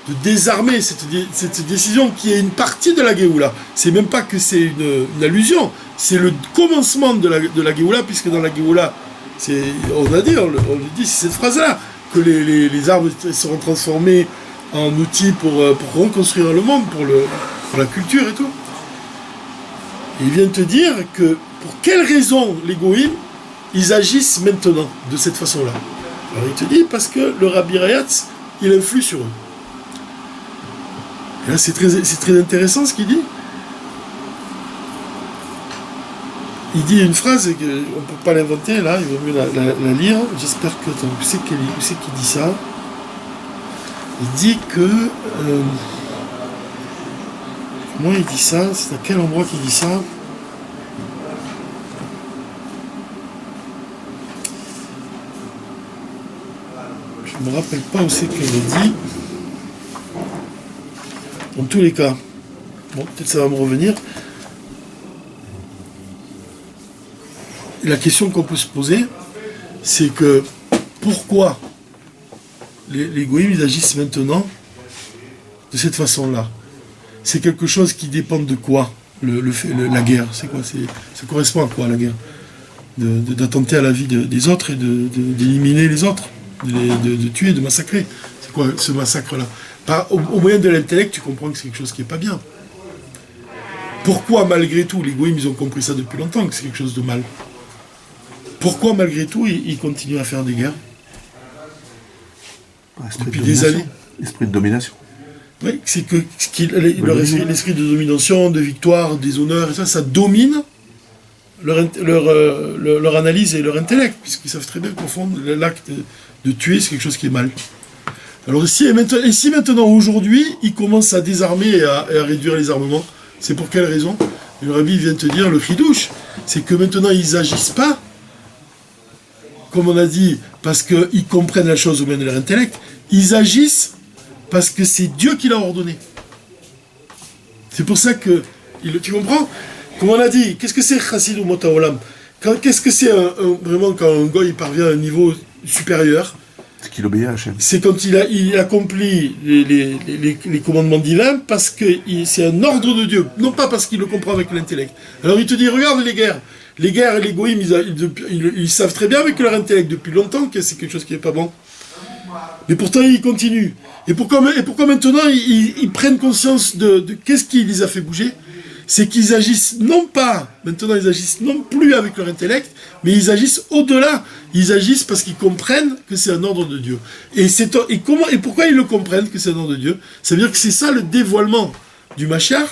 de désarmer cette décision qui est une partie de la Géoula. C'est même pas que c'est une allusion, c'est le commencement de la Géoula, puisque dans la Géoula, on le dit, c'est cette phrase-là, que les arbres seront transformés en outils pour reconstruire le monde, pour la culture et tout. Et il vient te dire que pour quelle raison les goïms, ils agissent maintenant de cette façon-là. Alors il te dit parce que le Rabbi Rayatz, il influe sur eux. Et là c'est très intéressant ce qu'il dit. Il dit une phrase qu'on ne peut pas l'inventer, là, il vaut mieux la lire. J'espère que... Attends, où c'est qu'il dit ça? Il dit que... comment il dit ça? C'est à quel endroit qu'il dit ça? Je ne me rappelle pas où c'est qu'il le dit. En tous les cas, bon, peut-être ça va me revenir. La question qu'on peut se poser, c'est que pourquoi les goïms ils agissent maintenant de cette façon-là? C'est quelque chose qui dépend de quoi? La guerre, c'est quoi? Ça correspond à quoi la guerre? D'attenter à la vie des autres et d'éliminer les autres, de tuer, de massacrer. C'est quoi ce massacre-là? Au moyen de l'intellect, tu comprends que c'est quelque chose qui n'est pas bien. Pourquoi malgré tout, les goïms ils ont compris ça depuis longtemps, que c'est quelque chose de mal? Pourquoi, malgré tout, ils continuent à faire des guerres depuis des années? L'esprit de domination. Oui, c'est que l'esprit de domination, de victoire, des honneurs, et ça domine leur analyse et leur intellect, puisqu'ils savent très bien qu'au fond, l'acte de tuer, c'est quelque chose qui est mal. Alors, si maintenant, aujourd'hui, ils commencent à désarmer et à réduire les armements, c'est pour quelle raison? Le Rabbi vient de te dire, le chidouche, c'est que maintenant, ils n'agissent pas comme on a dit, parce qu'ils comprennent la chose au moyen de leur intellect, ils agissent parce que c'est Dieu qui l'a ordonné. C'est pour ça que, tu comprends? Comme on a dit, qu'est-ce que c'est Chassid ou Mota Olam? Qu'est-ce que c'est vraiment quand un goy parvient à un niveau supérieur? C'est qu'il obéit à Hachem. C'est quand il accomplit les commandements divins parce que c'est un ordre de Dieu, non pas parce qu'il le comprend avec l'intellect. Alors il te dit, regarde les guerres et les goïms, ils savent très bien avec leur intellect depuis longtemps que c'est quelque chose qui n'est pas bon. Mais pourtant ils continuent. Et pourquoi maintenant ils prennent conscience de qu'est-ce qui les a fait bouger? C'est qu'ils agissent maintenant ils agissent non plus avec leur intellect, mais ils agissent au-delà. Ils agissent parce qu'ils comprennent que c'est un ordre de Dieu. Et pourquoi ils le comprennent que c'est un ordre de Dieu? Ça veut dire que c'est ça le dévoilement du Mashiach,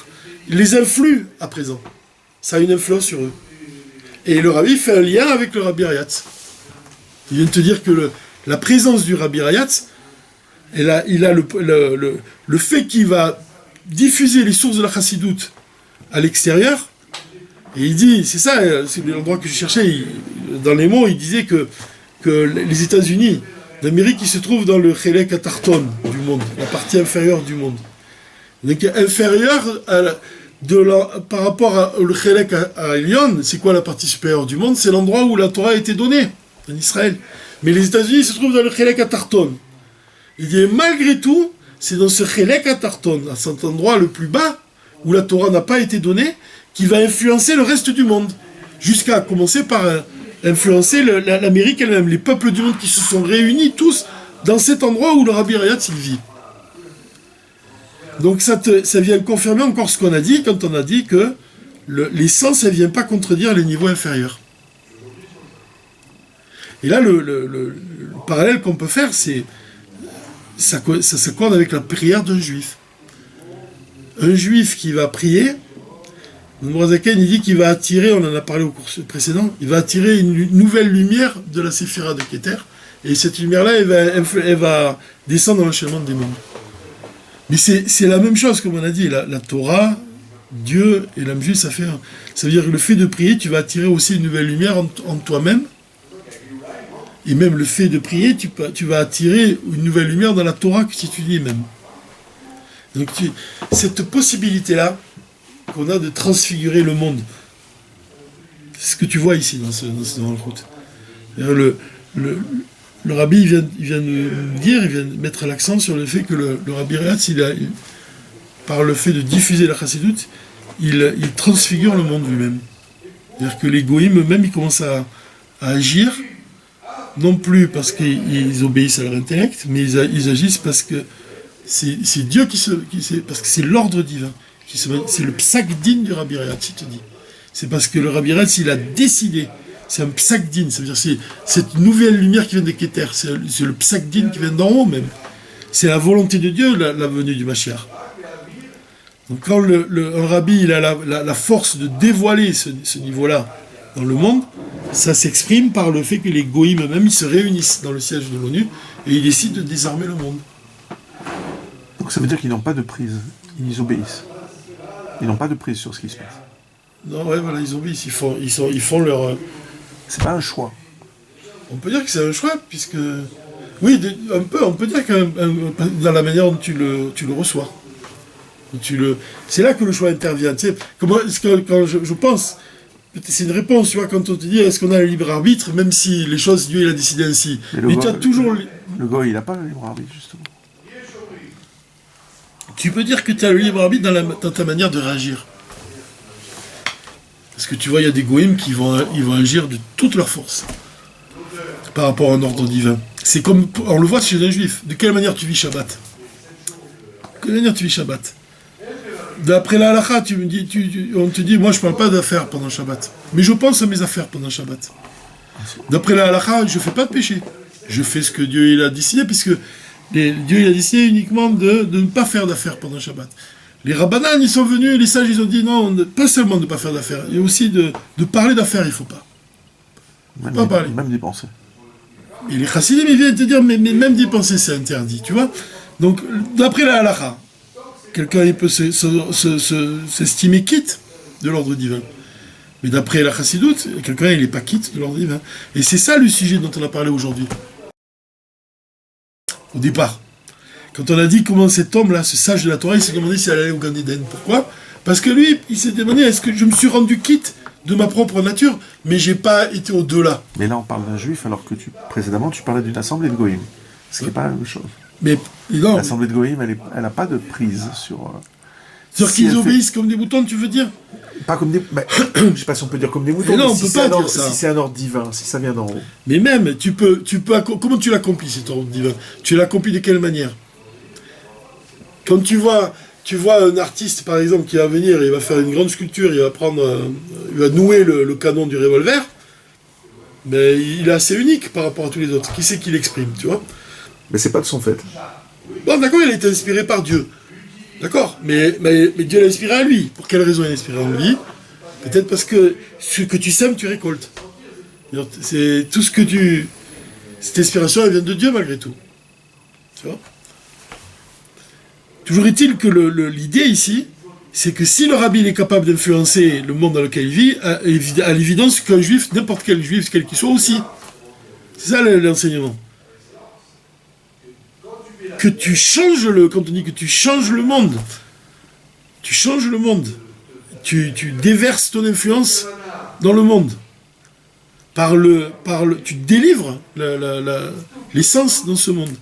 les influe à présent. Ça a une influence sur eux. Et le Rabbi fait un lien avec le Rabbi Rayatz. Il vient de te dire que la présence du Rabbi Rayatz, il a le fait qu'il va diffuser les sources de la Chassidoute à l'extérieur, et il dit, c'est ça, c'est l'endroit que je cherchais, dans les mots, il disait que les États-Unis d'Amérique, ils se trouvent dans le Chelek Atarton du monde, la partie inférieure du monde. Donc inférieure par rapport au Chelek à Elion, c'est quoi la partie supérieure du monde? C'est l'endroit où la Torah a été donnée, en Israël. Mais les États-Unis se trouvent dans le Chelek Atarton. Il dit, malgré tout, c'est dans ce Chelek Atarton, à cet endroit le plus bas, où la Torah n'a pas été donnée, qui va influencer le reste du monde. Jusqu'à commencer par influencer l'Amérique elle-même, les peuples du monde qui se sont réunis tous dans cet endroit où le Rabbi Rayatz il vit. Donc ça vient confirmer encore ce qu'on a dit quand on a dit que l'essence, elle ne vient pas contredire les niveaux inférieurs. Et là, le parallèle qu'on peut faire, c'est ça s'accorde avec la prière d'un juif. Un juif qui va prier, le Mourazaken, il dit qu'il va attirer, on en a parlé au cours précédent, il va attirer une nouvelle lumière de la Séphira de Keter, et cette lumière-là, elle va descendre dans l'enchaînement des mondes. Mais c'est la même chose, comme on a dit, la Torah, Dieu et l'âme juive, ça veut dire que le fait de prier, tu vas attirer aussi une nouvelle lumière en toi-même, et même le fait de prier, tu vas attirer une nouvelle lumière dans la Torah que tu étudies même. Donc cette possibilité-là qu'on a de transfigurer le monde, c'est ce que tu vois ici dans ce route. Le Rabbi il vient nous dire, il vient mettre l'accent sur le fait que le Rabbi Rayatz, par le fait de diffuser la Chassidoute, il transfigure le monde lui-même. C'est-à-dire que les goïms eux-mêmes, ils commencent à agir, non plus parce qu'ils obéissent à leur intellect, mais ils agissent parce que c'est Dieu parce que c'est l'ordre divin. C'est le psak din du Rabbi Rayatz, il te dit. C'est parce que le Rabbi Rayatz, il a décidé. C'est un psak din, ça veut dire c'est cette nouvelle lumière qui vient de Keter. C'est le psak din qui vient d'en haut même. C'est la volonté de Dieu, la venue du Mashiach. Donc quand un Rabbi il a la force de dévoiler ce niveau-là dans le monde, ça s'exprime par le fait que les goïms eux-mêmes, ils se réunissent dans le siège de l'ONU et ils décident de désarmer le monde. Donc ça veut dire qu'ils n'ont pas de prise, ils obéissent. Ils n'ont pas de prise sur ce qui se passe. Non, ouais, voilà, ils obéissent, ils font leur... C'est pas un choix. On peut dire que c'est un choix, puisque... Oui, un peu, on peut dire que dans la manière dont tu le reçois. C'est là que le choix intervient. Tu sais, quand je pense, c'est une réponse, tu vois, quand on te dit est-ce qu'on a le libre arbitre, même si les choses, Dieu il a décidé ainsi. Mais tu as toujours... Le goy, il n'a pas le libre arbitre, justement. Tu peux dire que tu as le libre arbitre dans ta manière de réagir. Parce que tu vois, il y a des goïms qui vont agir de toute leur force par rapport à un ordre divin. C'est comme, on le voit chez un juif. De quelle manière tu vis Shabbat? De quelle manière tu vis Shabbat? D'après la halakha, on te dit, moi je ne parle pas d'affaires pendant Shabbat. Mais je pense à mes affaires pendant Shabbat. D'après la halakha, je ne fais pas de péché. Je fais ce que Dieu il a décidé, puisque Dieu il a décidé uniquement de ne pas faire d'affaires pendant Shabbat. Les rabbanan, ils sont venus, les sages, ils ont dit non, pas seulement de ne pas faire d'affaires, il y a aussi de parler d'affaires, il ne faut pas. Pas parler. Même d'y penser. Et les chassidim, ils viennent te dire, mais même d'y penser, c'est interdit, tu vois. Donc, d'après la halakha, quelqu'un il peut s'estimer quitte de l'ordre divin. Mais d'après la chassidoute, quelqu'un il n'est pas quitte de l'ordre divin. Et c'est ça le sujet dont on a parlé aujourd'hui. Au départ. Quand on a dit comment cet homme-là, ce sage de la Torah, il s'est demandé s'il allait au Gan Eden. Pourquoi? Parce que lui, il s'est demandé, est-ce que je me suis rendu quitte de ma propre nature, mais j'ai pas été au-delà. Mais là, on parle d'un juif, alors que précédemment, tu parlais d'une assemblée de goïms. Ce qui n'est pas la même chose. Mais non. L'assemblée de goïms, elle n'a pas de prise sur... Sur qu'ils obéissent comme des moutons, tu veux dire? Pas comme des... je ne sais pas si on peut dire comme des moutons, mais non, on peut pas dire ça. Si c'est un ordre divin, si ça vient d'en haut. Mais même, comment tu l'accomplis, cet ordre divin? Tu l'accomplis de quelle manière? Quand tu vois un artiste, par exemple, qui va venir, il va faire une grande sculpture, il va nouer le canon du revolver, mais il est assez unique par rapport à tous les autres. Qui c'est qui l'exprime, tu vois? Mais c'est pas de son fait. Bon, d'accord, il a été inspiré par Dieu. D'accord, mais Dieu l'a inspiré à lui. Pour quelle raison il l'a inspiré à lui? Peut-être parce que ce que tu sèmes, tu récoltes. C'est tout ce que tu... Cette inspiration, elle vient de Dieu malgré tout. Tu vois? Toujours est-il que l'idée ici, c'est que si le rabbi il est capable d'influencer le monde dans lequel il vit, à l'évidence qu'un juif, n'importe quel juif, quel qu'il soit aussi. C'est ça l'enseignement. Que tu changes quand on dit que tu changes le monde, tu changes le monde. Tu déverses ton influence dans le monde. Tu délivres l'essence dans ce monde.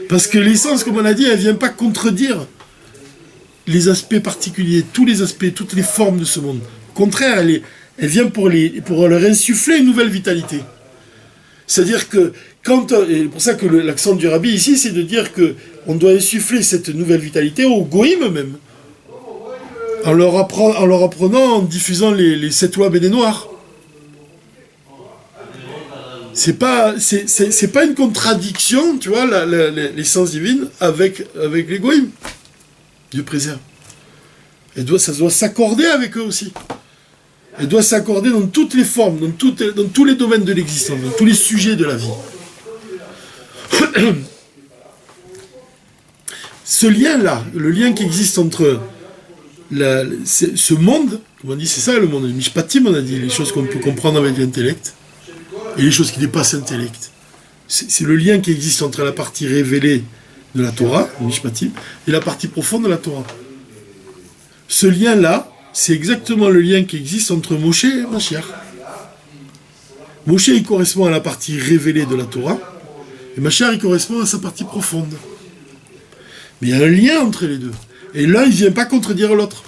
Parce que l'essence, comme on a dit, elle ne vient pas contredire les aspects particuliers, tous les aspects, toutes les formes de ce monde. Au contraire, elle vient pour leur insuffler une nouvelle vitalité. C'est-à-dire que, et pour ça que l'accent du rabbi ici, c'est de dire qu'on doit insuffler cette nouvelle vitalité aux goïms même. En leur apprenant, en diffusant les 7 lois béné noires. C'est pas une contradiction, tu vois, l'essence divine avec les goïms. Dieu préserve. Ça doit s'accorder avec eux aussi. Elle doit s'accorder dans toutes les formes, dans tous les domaines de l'existence, dans tous les sujets de la vie. Ce lien-là, le lien qui existe entre ce monde, comme on dit, c'est ça le monde, le mishpatim, on a dit, les choses qu'on peut comprendre avec l'intellect, et les choses qui dépassent l'intellect. C'est le lien qui existe entre la partie révélée de la Torah, le mishpatim, et la partie profonde de la Torah. Ce lien-là, c'est exactement le lien qui existe entre Moshe et Mashiach. Moshe, il correspond à la partie révélée de la Torah, et Mashiach, il correspond à sa partie profonde. Mais il y a un lien entre les deux. Et l'un, il ne vient pas contredire l'autre.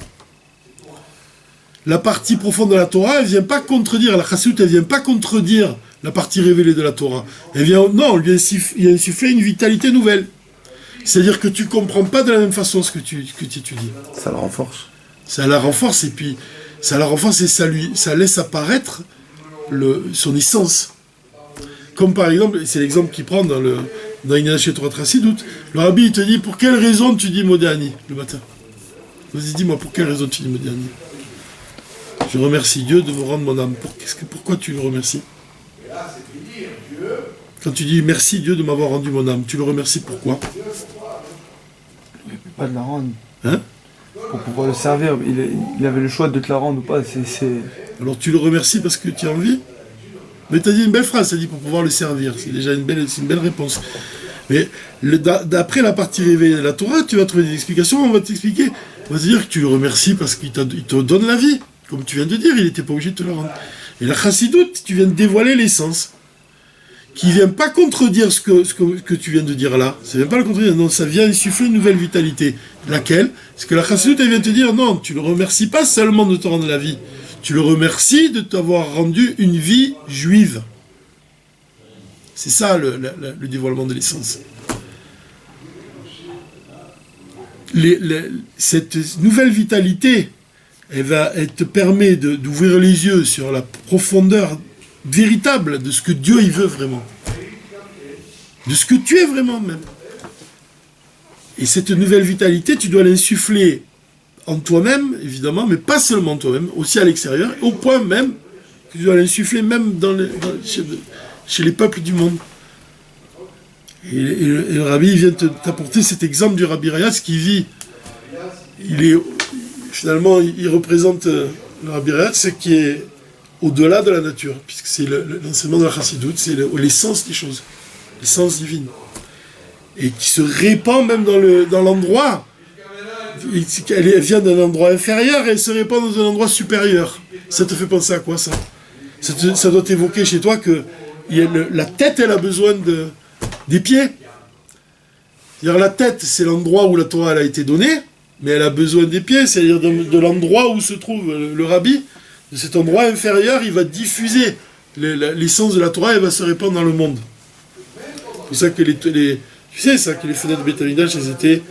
La partie profonde de la Torah, elle ne vient pas contredire, la chassidut, elle ne vient pas contredire la partie révélée de la Torah. Il vient insuffler une vitalité nouvelle. C'est-à-dire que tu ne comprends pas de la même façon ce que tu étudies. Ça la renforce. Ça la renforce, et puis ça la renforce et ça laisse apparaître son essence. Comme par exemple, c'est l'exemple qu'il prend dans Inyash Torah Chassidut, le rabbi il te dit, pour quelle raison tu dis Modéani le matin? Vas-y, dis-moi, pour quelle raison tu dis Modéani? Je remercie Dieu de me rendre mon âme. Pourquoi tu le remercies? Quand tu dis merci Dieu de m'avoir rendu mon âme, tu le remercies pourquoi? Il ne peut pas de la rendre. Hein? Pour pouvoir le servir. Il avait le choix de te la rendre ou pas. Alors tu le remercies parce que tu as envie? Mais tu as dit une belle phrase, tu as dit pour pouvoir le servir. C'est déjà une belle réponse. Mais d'après la partie révélée de la Torah, tu vas trouver des explications, on va t'expliquer. On va te dire que tu le remercies parce qu'il te donne la vie. Comme tu viens de dire, il n'était pas obligé de te la rendre. Et la chassidut, tu viens de dévoiler l'essence. Qui ne vient pas contredire ce que tu viens de dire là. Ça ne vient pas le contredire, non, ça vient insuffler une nouvelle vitalité. Laquelle? Parce que la chassidut, elle vient te dire, non, tu ne le remercies pas seulement de te rendre la vie. Tu le remercies de t'avoir rendu une vie juive. C'est ça le dévoilement de l'essence. Cette nouvelle vitalité, elle te permet d'ouvrir les yeux sur la profondeur véritable de ce que Dieu il veut vraiment. De ce que tu es vraiment même. Et cette nouvelle vitalité, tu dois l'insuffler en toi-même, évidemment, mais pas seulement en toi-même, aussi à l'extérieur, au point même que tu dois l'insuffler même chez les peuples du monde. Et le rabbi vient t'apporter cet exemple du rabbi Rayatz qui vit. Finalement, il représente le rabbi Rayatz qui est au-delà de la nature, puisque c'est l'enseignement de la chassidut, c'est l'essence des choses, l'essence divine. Et qui se répand même dans l'endroit. Elle vient d'un endroit inférieur et elle se répand dans un endroit supérieur. Ça te fait penser à quoi, ça? Ça doit t'évoquer chez toi que la tête, elle a besoin des pieds. C'est-à-dire la tête, c'est l'endroit où la Torah elle a été donnée, mais elle a besoin des pieds, c'est-à-dire de l'endroit où se trouve le rabbi. De cet endroit inférieur, il va diffuser l'essence de la Torah et va se répandre dans le monde. C'est pour ça que tu sais ça, que les fenêtres Beth Amikdash, elles étaient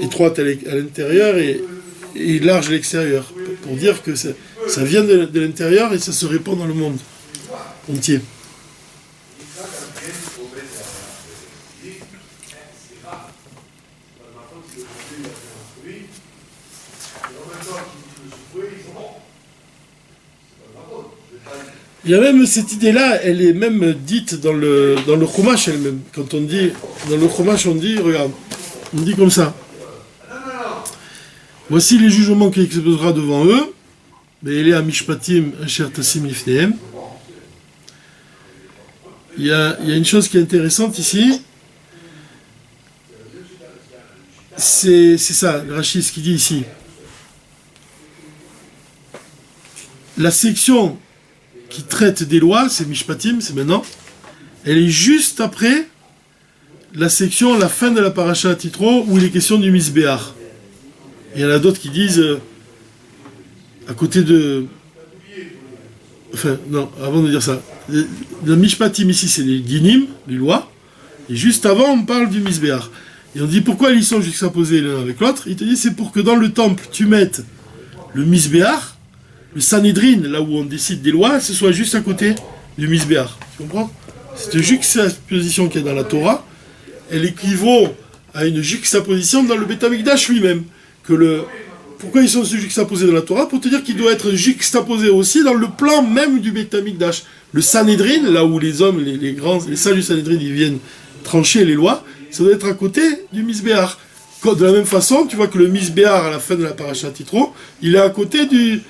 étroites à l'intérieur et larges à l'extérieur. Pour dire que ça vient de l'intérieur et ça se répand dans le monde entier. Il y a même cette idée-là, elle est même dite dans le Chumash elle-même. Quand on dit, dans le Chumash, on dit, regarde, on dit comme ça. Voici les jugements qui exposera devant eux. Be'elea mishpatim asher tasim lifnehem. Il y a une chose qui est intéressante ici. C'est ça, le Rashi, ce qu'il dit ici. La section qui traite des lois, c'est Mishpatim, c'est maintenant. Elle est juste après la section, la fin de la paracha Titro, où il est question du Misbéach. Il y en a d'autres qui disent, à côté de... Enfin, non, avant de dire ça. Le Mishpatim ici, c'est les Dinim, les lois. Et juste avant, on parle du Misbéach. Et on dit pourquoi ils sont juxtaposés l'un avec l'autre. Il te dit c'est pour que dans le temple, tu mettes le Misbéach, le Sanhedrin, là où on décide des lois, ce soit juste à côté du Misbéach. Tu comprends? Cette juxtaposition qu'il y a dans la Torah, elle équivaut à une juxtaposition dans le Beth Amikdash lui-même. Pourquoi ils sont juxtaposés dans la Torah? Pour te dire qu'il doit être juxtaposé aussi dans le plan même du Beth Amikdash. Le Sanhedrin, là où les hommes, les sages du Sanhedrin, ils viennent trancher les lois, ça doit être à côté du Misbéach. De la même façon, tu vois que le Misbéach, à la fin de la paracha Titro, il est à côté du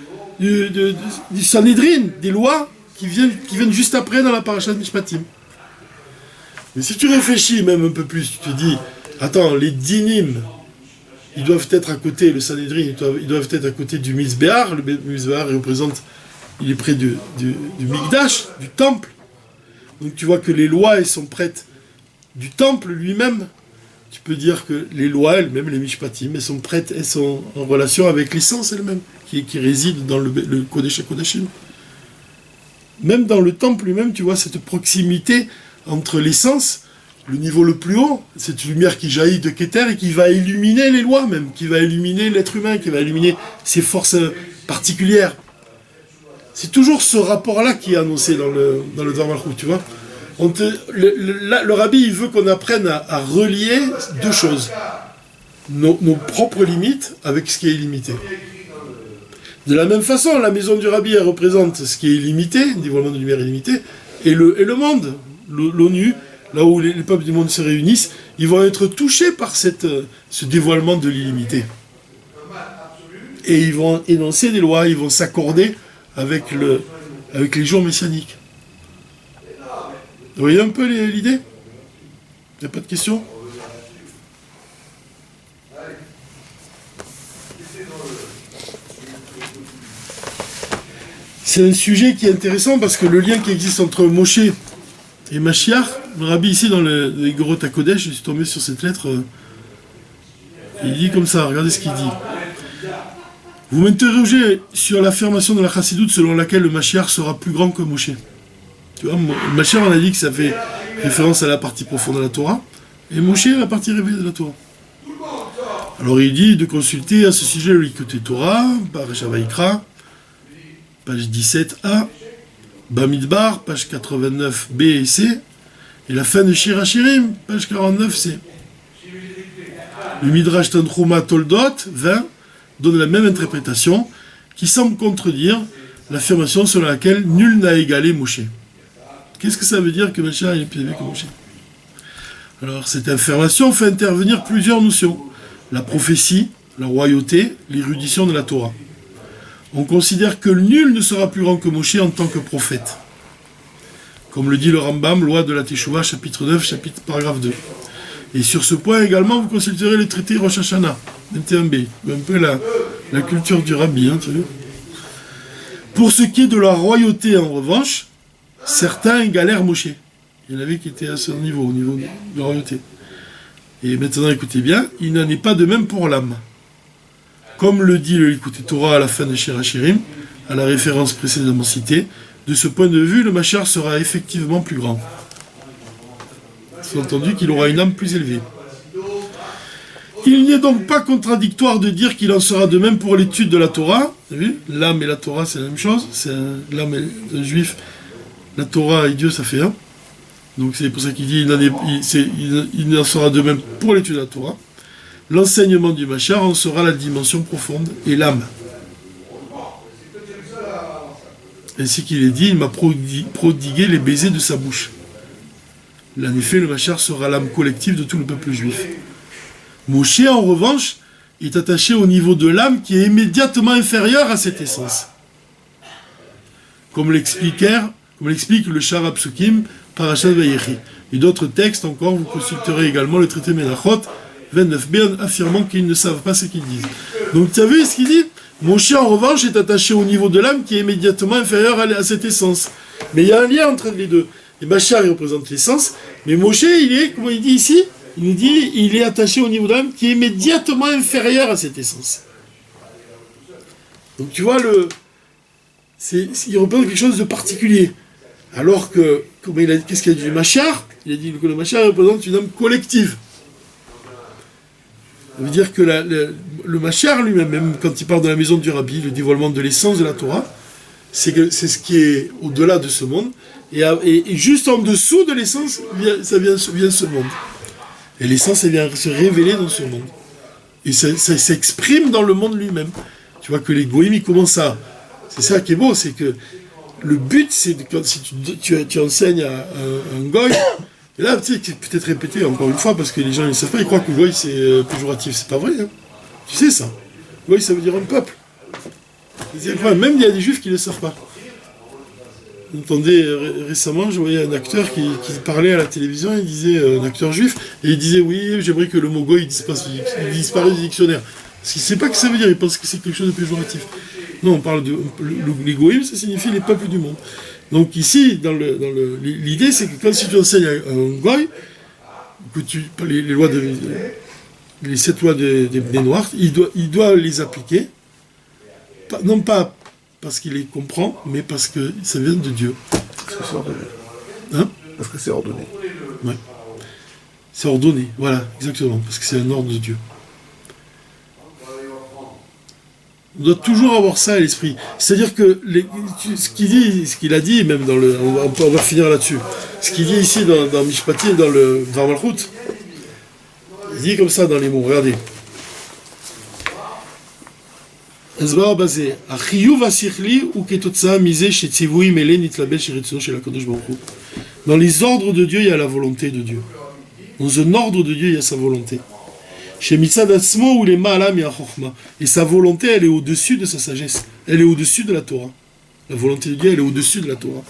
Sanhedrin, des lois qui viennent juste après dans la paracha Mishpatim. Mais si tu réfléchis même un peu plus, tu te dis, attends, les dinim, ils doivent être à côté, le Sanhedrin, ils doivent être à côté du Misbéach. Le Misbéach représente, il est près du Mikdash, du temple. Donc tu vois que les lois, elles sont prêtes du temple lui-même. Tu peux dire que les lois elles-mêmes, les Mishpatim, elles sont prêtes, elles sont en relation avec l'essence elle-même, qui réside dans le Kodesh HaKodashim. Même dans le temple lui-même, tu vois cette proximité entre l'essence, le niveau le plus haut, cette lumière qui jaillit de Keter et qui va illuminer les lois même, qui va illuminer l'être humain, qui va illuminer ses forces particulières. C'est toujours ce rapport-là qui est annoncé dans le Dvar Malchut, tu vois. Le rabbi, il veut qu'on apprenne à relier deux choses. Nos propres limites avec ce qui est illimité. De la même façon, la maison du rabbi, elle représente ce qui est illimité, un dévoilement de lumière illimité, et le monde, l'ONU, là où les peuples du monde se réunissent, ils vont être touchés par ce dévoilement de l'illimité. Et ils vont énoncer des lois, ils vont s'accorder avec les jours messianiques. Vous voyez un peu l'idée? Il n'y a pas de questions? C'est un sujet qui est intéressant parce que le lien qui existe entre Moshe et Mashiach, le rabbi ici dans les Gorot HaKodesh, je suis tombé sur cette lettre, il dit comme ça, regardez ce qu'il dit. Vous m'interrogez sur l'affirmation de la Chassidoute selon laquelle le Mashiach sera plus grand que Moshe. Tu vois, Mashiach, on a dit que ça fait référence à la partie profonde de la Torah, et Moshe à la partie révélée de la Torah. Alors il dit de consulter à ce sujet le Likutei Torah, Parashat Vayikra, page 17a, Bamidbar, page 89b et c, et la fin de Shir HaShirim, page 49c. Le Midrash Tanchuma Toldot 20 donne la même interprétation, qui semble contredire l'affirmation selon laquelle nul n'a égalé Moshe. Qu'est-ce que ça veut dire que Mashiach est plus élevé que Moshe? Alors, cette affirmation fait intervenir plusieurs notions. La prophétie, la royauté, l'érudition de la Torah. On considère que nul ne sera plus grand que Moshe en tant que prophète. Comme le dit le Rambam, loi de la Teshuvah, chapitre 9, paragraphe 2. Et sur ce point également, vous consulterez le traité Rosh Hashanah, 21b. Un peu la culture du rabbi, tu vois. Pour ce qui est de la royauté, en revanche, certains égalèrent Moshe. Il y en avait qui étaient à ce niveau, au niveau de la royauté. Et maintenant, écoutez bien, il n'en est pas de même pour l'âme. Comme le dit le Likutei Torah à la fin de Shir HaShirim, à la référence précédemment citée, de ce point de vue, le Mashiach sera effectivement plus grand. Sous-entendu qu'il aura une âme plus élevée. Il n'est donc pas contradictoire de dire qu'il en sera de même pour l'étude de la Torah. Vous avez vu? L'âme et la Torah, c'est la même chose. L'âme est un juif. La Torah et Dieu, ça fait un. Donc c'est pour ça qu'il dit il en sera de même pour l'étude de la Torah. L'enseignement du Mashiach en sera la dimension profonde et l'âme. ainsi qu'il est dit, il m'a prodigué les baisers de sa bouche. En effet, le Mashiach sera l'âme collective de tout le peuple juif. Moshe, en revanche, est attaché au niveau de l'âme qui est immédiatement inférieur à cette essence. Comme l'explique le Shara Psukim, Parashat Vayechi. Et d'autres textes encore, vous consulterez également le traité Menachot 29b, affirmant qu'ils ne savent pas ce qu'ils disent. Donc tu as vu ce qu'il dit? Moshe, en revanche, est attaché au niveau de l'âme qui est immédiatement inférieur à cette essence. Mais il y a un lien entre les deux. Et Bachar, il représente l'essence, mais Moshe, il est, comment il dit ici? Il nous dit, il est attaché au niveau de l'âme qui est immédiatement inférieur à cette essence. Donc tu vois, il représente quelque chose de particulier. Alors que, qu'est-ce qu'il a dit du Machar? Il a dit que le Machar représente une âme collective. Ça veut dire que le Machar lui-même, même quand il parle de la maison du Rabbi, le dévoilement de l'essence de la Torah, c'est ce qui est au-delà de ce monde, et juste en dessous de l'essence, vient ce monde. Et l'essence, elle vient se révéler dans ce monde. Et ça s'exprime dans le monde lui-même. Tu vois que les goïms, ils commencent à... C'est ça qui est beau, c'est que le but, c'est que si tu enseignes à un goy, et là, tu sais, peut-être répéter encore une fois, parce que les gens ne savent pas, ils croient que goy, c'est péjoratif. C'est pas vrai, hein. Tu sais ça. Goy, ça veut dire un peuple. Même il y a des juifs qui ne le savent pas. J'entendais récemment, je voyais un acteur qui parlait à la télévision, il disait, un acteur juif, et il disait, oui, j'aimerais que le mot goy disparaisse du dictionnaire. Parce qu'il ne sait pas ce que ça veut dire, il pense que c'est quelque chose de péjoratif. Non, on parle de... Les goïms, ça signifie les peuples du monde. Donc ici, l'idée, c'est que quand si tu enseignes à un goy, que les lois les 7 lois des Noirs, il doit les appliquer, non pas parce qu'il les comprend, mais parce que ça vient de Dieu. Parce que c'est ordonné. Hein? Parce que c'est ordonné. Oui. C'est ordonné, voilà, exactement, parce que c'est un ordre de Dieu. On doit toujours avoir ça à l'esprit. C'est-à-dire que ce qu'il a dit, même on va finir là-dessus. Ce qu'il dit ici dans Mishpatim, dans Malchut, il dit comme ça dans les mots, regardez. Dans les ordres de Dieu, il y a la volonté de Dieu. Dans un ordre de Dieu, il y a sa volonté. Et sa volonté, elle est au-dessus de sa sagesse. Elle est au-dessus de la Torah. La volonté de Dieu, elle est au-dessus de la Torah.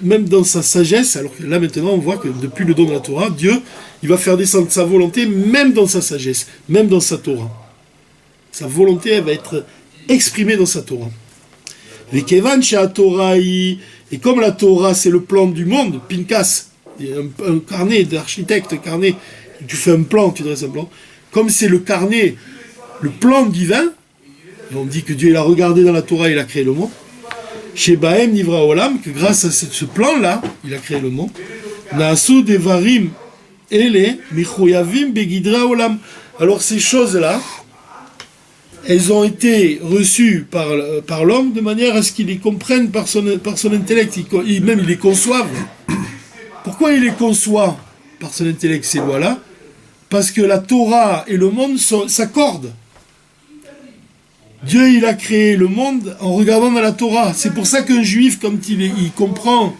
Même dans sa sagesse, alors que là maintenant on voit que depuis le don de la Torah, Dieu, il va faire descendre sa volonté même dans sa sagesse, même dans sa Torah. Sa volonté, elle va être exprimée dans sa Torah. Et comme la Torah, c'est le plan du monde, Pinkas, un carnet d'architecte, tu fais un plan, tu dresses un plan, comme c'est le carnet, le plan divin, et on dit que Dieu il a regardé dans la Torah, il a créé le monde, chez Bahem Nivra Olam, que grâce à ce plan-là, il a créé le monde, Naasu Devarim Ele Michoyavim Begidra Olam. Alors ces choses-là, elles ont été reçues par l'homme de manière à ce qu'il les comprenne par son intellect, même il les conçoive. Pourquoi il les conçoit par son intellect, ces lois-là? Parce que la Torah et le monde s'accordent. Dieu, il a créé le monde en regardant dans la Torah. C'est pour ça qu'un juif, quand il comprend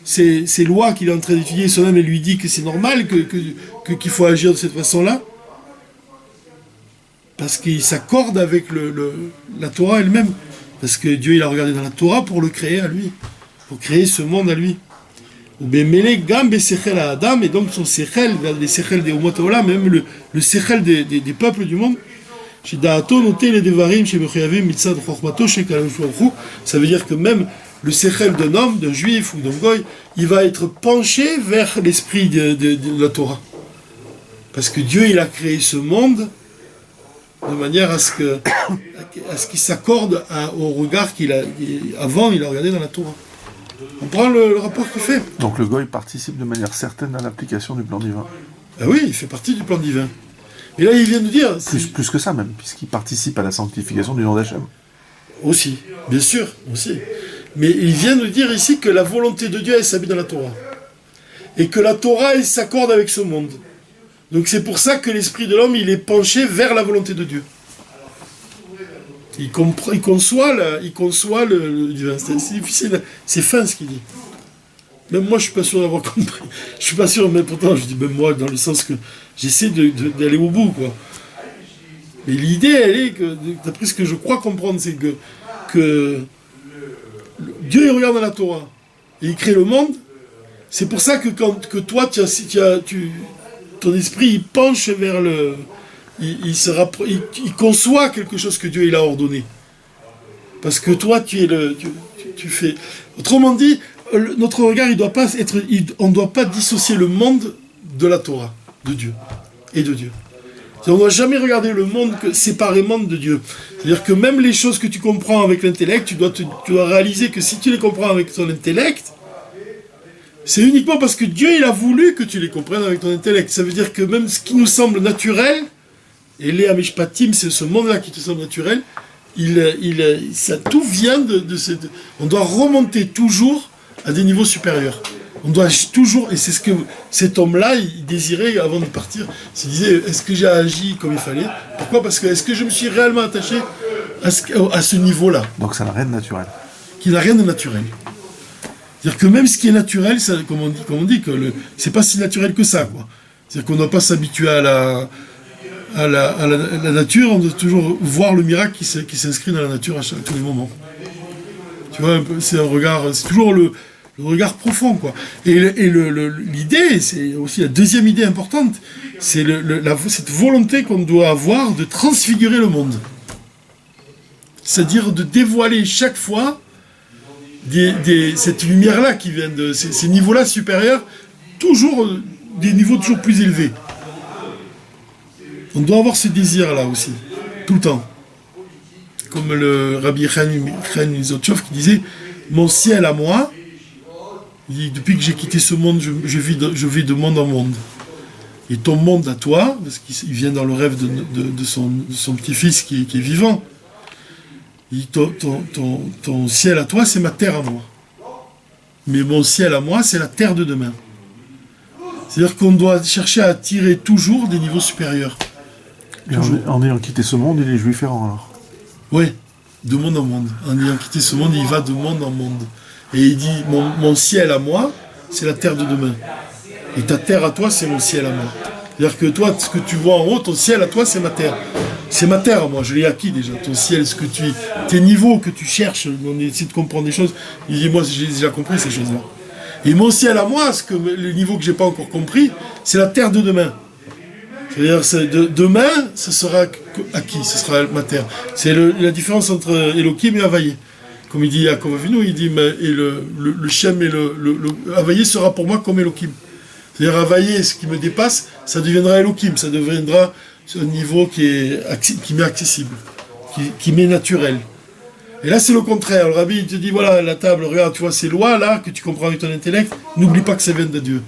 ces lois qu'il est en train d'étudier, son âme, elle lui dit que c'est normal, qu'il faut agir de cette façon-là. Parce qu'il s'accorde avec la Torah elle-même. Parce que Dieu, il a regardé dans la Torah pour le créer à lui. Pour créer ce monde à lui. Et donc son sechel, les sechel des Umot Haolam, même le sechel des peuples du monde, ça veut dire que même le sechel d'un homme, d'un juif ou d'un goy, il va être penché vers l'esprit de la Torah. Parce que Dieu, il a créé ce monde de manière à ce qu'il s'accorde au regard avant il a regardé dans la Torah. On prend le rapport qu'il fait. Donc le goy participe de manière certaine à l'application du plan divin. Ah oui, il fait partie du plan divin. Et là, il vient nous dire... Plus que ça même, puisqu'il participe à la sanctification du nom d'Hachem. Aussi, bien sûr, aussi. Mais il vient nous dire ici que la volonté de Dieu, elle s'habille dans la Torah. Et que la Torah, elle s'accorde avec ce monde. Donc c'est pour ça que l'esprit de l'homme, il est penché vers la volonté de Dieu. Il conçoit le divin. C'est difficile, c'est fin ce qu'il dit. Même moi, je suis pas sûr d'avoir compris. Je suis pas sûr, mais pourtant, je dis même moi, dans le sens que j'essaie d'aller au bout, quoi. Mais l'idée, elle est que, d'après ce que je crois comprendre, c'est que Dieu, il regarde dans la Torah et il crée le monde. C'est pour ça que toi, ton esprit, il penche vers le... Il conçoit quelque chose que Dieu il a ordonné. Parce que toi, tu fais... Autrement dit, notre regard, on ne doit pas dissocier le monde de la Torah, de Dieu et de Dieu. On ne doit jamais regarder le monde séparément de Dieu. C'est-à-dire que même les choses que tu comprends avec l'intellect, tu dois réaliser que si tu les comprends avec ton intellect, c'est uniquement parce que Dieu il a voulu que tu les comprennes avec ton intellect. Ça veut dire que même ce qui nous semble naturel, et les Amishpatim, c'est ce monde-là qui te semble naturel, ça tout vient de cette... On doit remonter toujours à des niveaux supérieurs. On doit toujours, et c'est ce que cet homme-là, il désirait avant de partir. Il disait, est-ce que j'ai agi comme il fallait? Pourquoi? Parce que est-ce que je me suis réellement attaché à ce niveau-là? Donc ça n'a rien de naturel. Qui n'a rien de naturel. C'est-à-dire que même ce qui est naturel, ça, comme on dit que c'est pas si naturel que ça, quoi. C'est-à-dire qu'on ne doit pas s'habituer à la nature, on doit toujours voir le miracle qui s'inscrit dans la nature à tous les moments. Tu vois, c'est un regard, c'est toujours le regard profond, quoi. Et l'idée, c'est aussi la deuxième idée importante, c'est cette volonté qu'on doit avoir de transfigurer le monde. C'est-à-dire de dévoiler chaque fois cette lumière-là qui vient de ces niveaux-là supérieurs, toujours des niveaux toujours plus élevés. On doit avoir ce désir-là aussi, tout le temps. Comme le Rabbi Chaim Zotchov qui disait, mon ciel à moi, il dit, depuis que j'ai quitté ce monde, je vis de monde en monde. Et ton monde à toi, parce qu'il vient dans le rêve de son petit-fils qui est vivant, il dit, ton ciel à toi, c'est ma terre à moi. Mais mon ciel à moi, c'est la terre de demain. C'est-à-dire qu'on doit chercher à attirer toujours des niveaux supérieurs. Et en ayant quitté ce monde, il est juif errant alors. Oui, de monde en monde. En ayant quitté ce monde, il va de monde en monde. Et il dit, mon ciel à moi, c'est la terre de demain. Et ta terre à toi, c'est mon ciel à moi. C'est-à-dire que toi, ce que tu vois en haut, ton ciel à toi, c'est ma terre. C'est ma terre à moi, je l'ai acquis déjà. Ton ciel, tes niveaux que tu cherches, on essaie de comprendre des choses. Il dit, moi, j'ai déjà compris ces choses-là. Et mon ciel à moi, le niveau que j'ai pas encore compris, c'est la terre de demain. C'est-à-dire, demain, ce sera acquis, ce sera ma terre. C'est la différence entre Elohim et Havaïe. Comme il dit Yaakov Avinu, il dit, et le Shem et le Havaïe sera pour moi comme Elohim. C'est-à-dire, Havaïe, ce qui me dépasse, ça deviendra Elohim, ça deviendra un niveau qui m'est accessible, qui m'est naturel. Et là, c'est le contraire. Le Rabbi, il te dit, voilà, la table, regarde, tu vois, ces lois-là, que tu comprends avec ton intellect, n'oublie pas que ça vient de Dieu.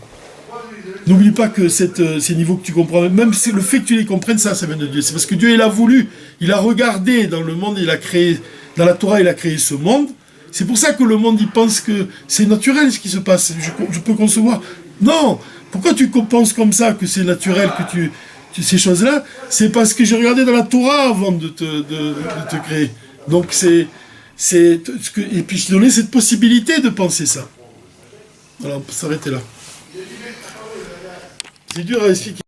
N'oublie pas que ces niveaux que tu comprends, même si le fait que tu les comprennes, ça vient de Dieu. C'est parce que Dieu, il a voulu, il a regardé dans le monde, il a créé, dans la Torah, il a créé ce monde. C'est pour ça que le monde, il pense que c'est naturel ce qui se passe. Je peux concevoir. Non! Pourquoi tu penses comme ça, que c'est naturel, que ces choses-là? C'est parce que j'ai regardé dans la Torah avant de te créer. Donc et puis je te donnais cette possibilité de penser ça. Voilà, on peut s'arrêter là. C'est dur à expliquer.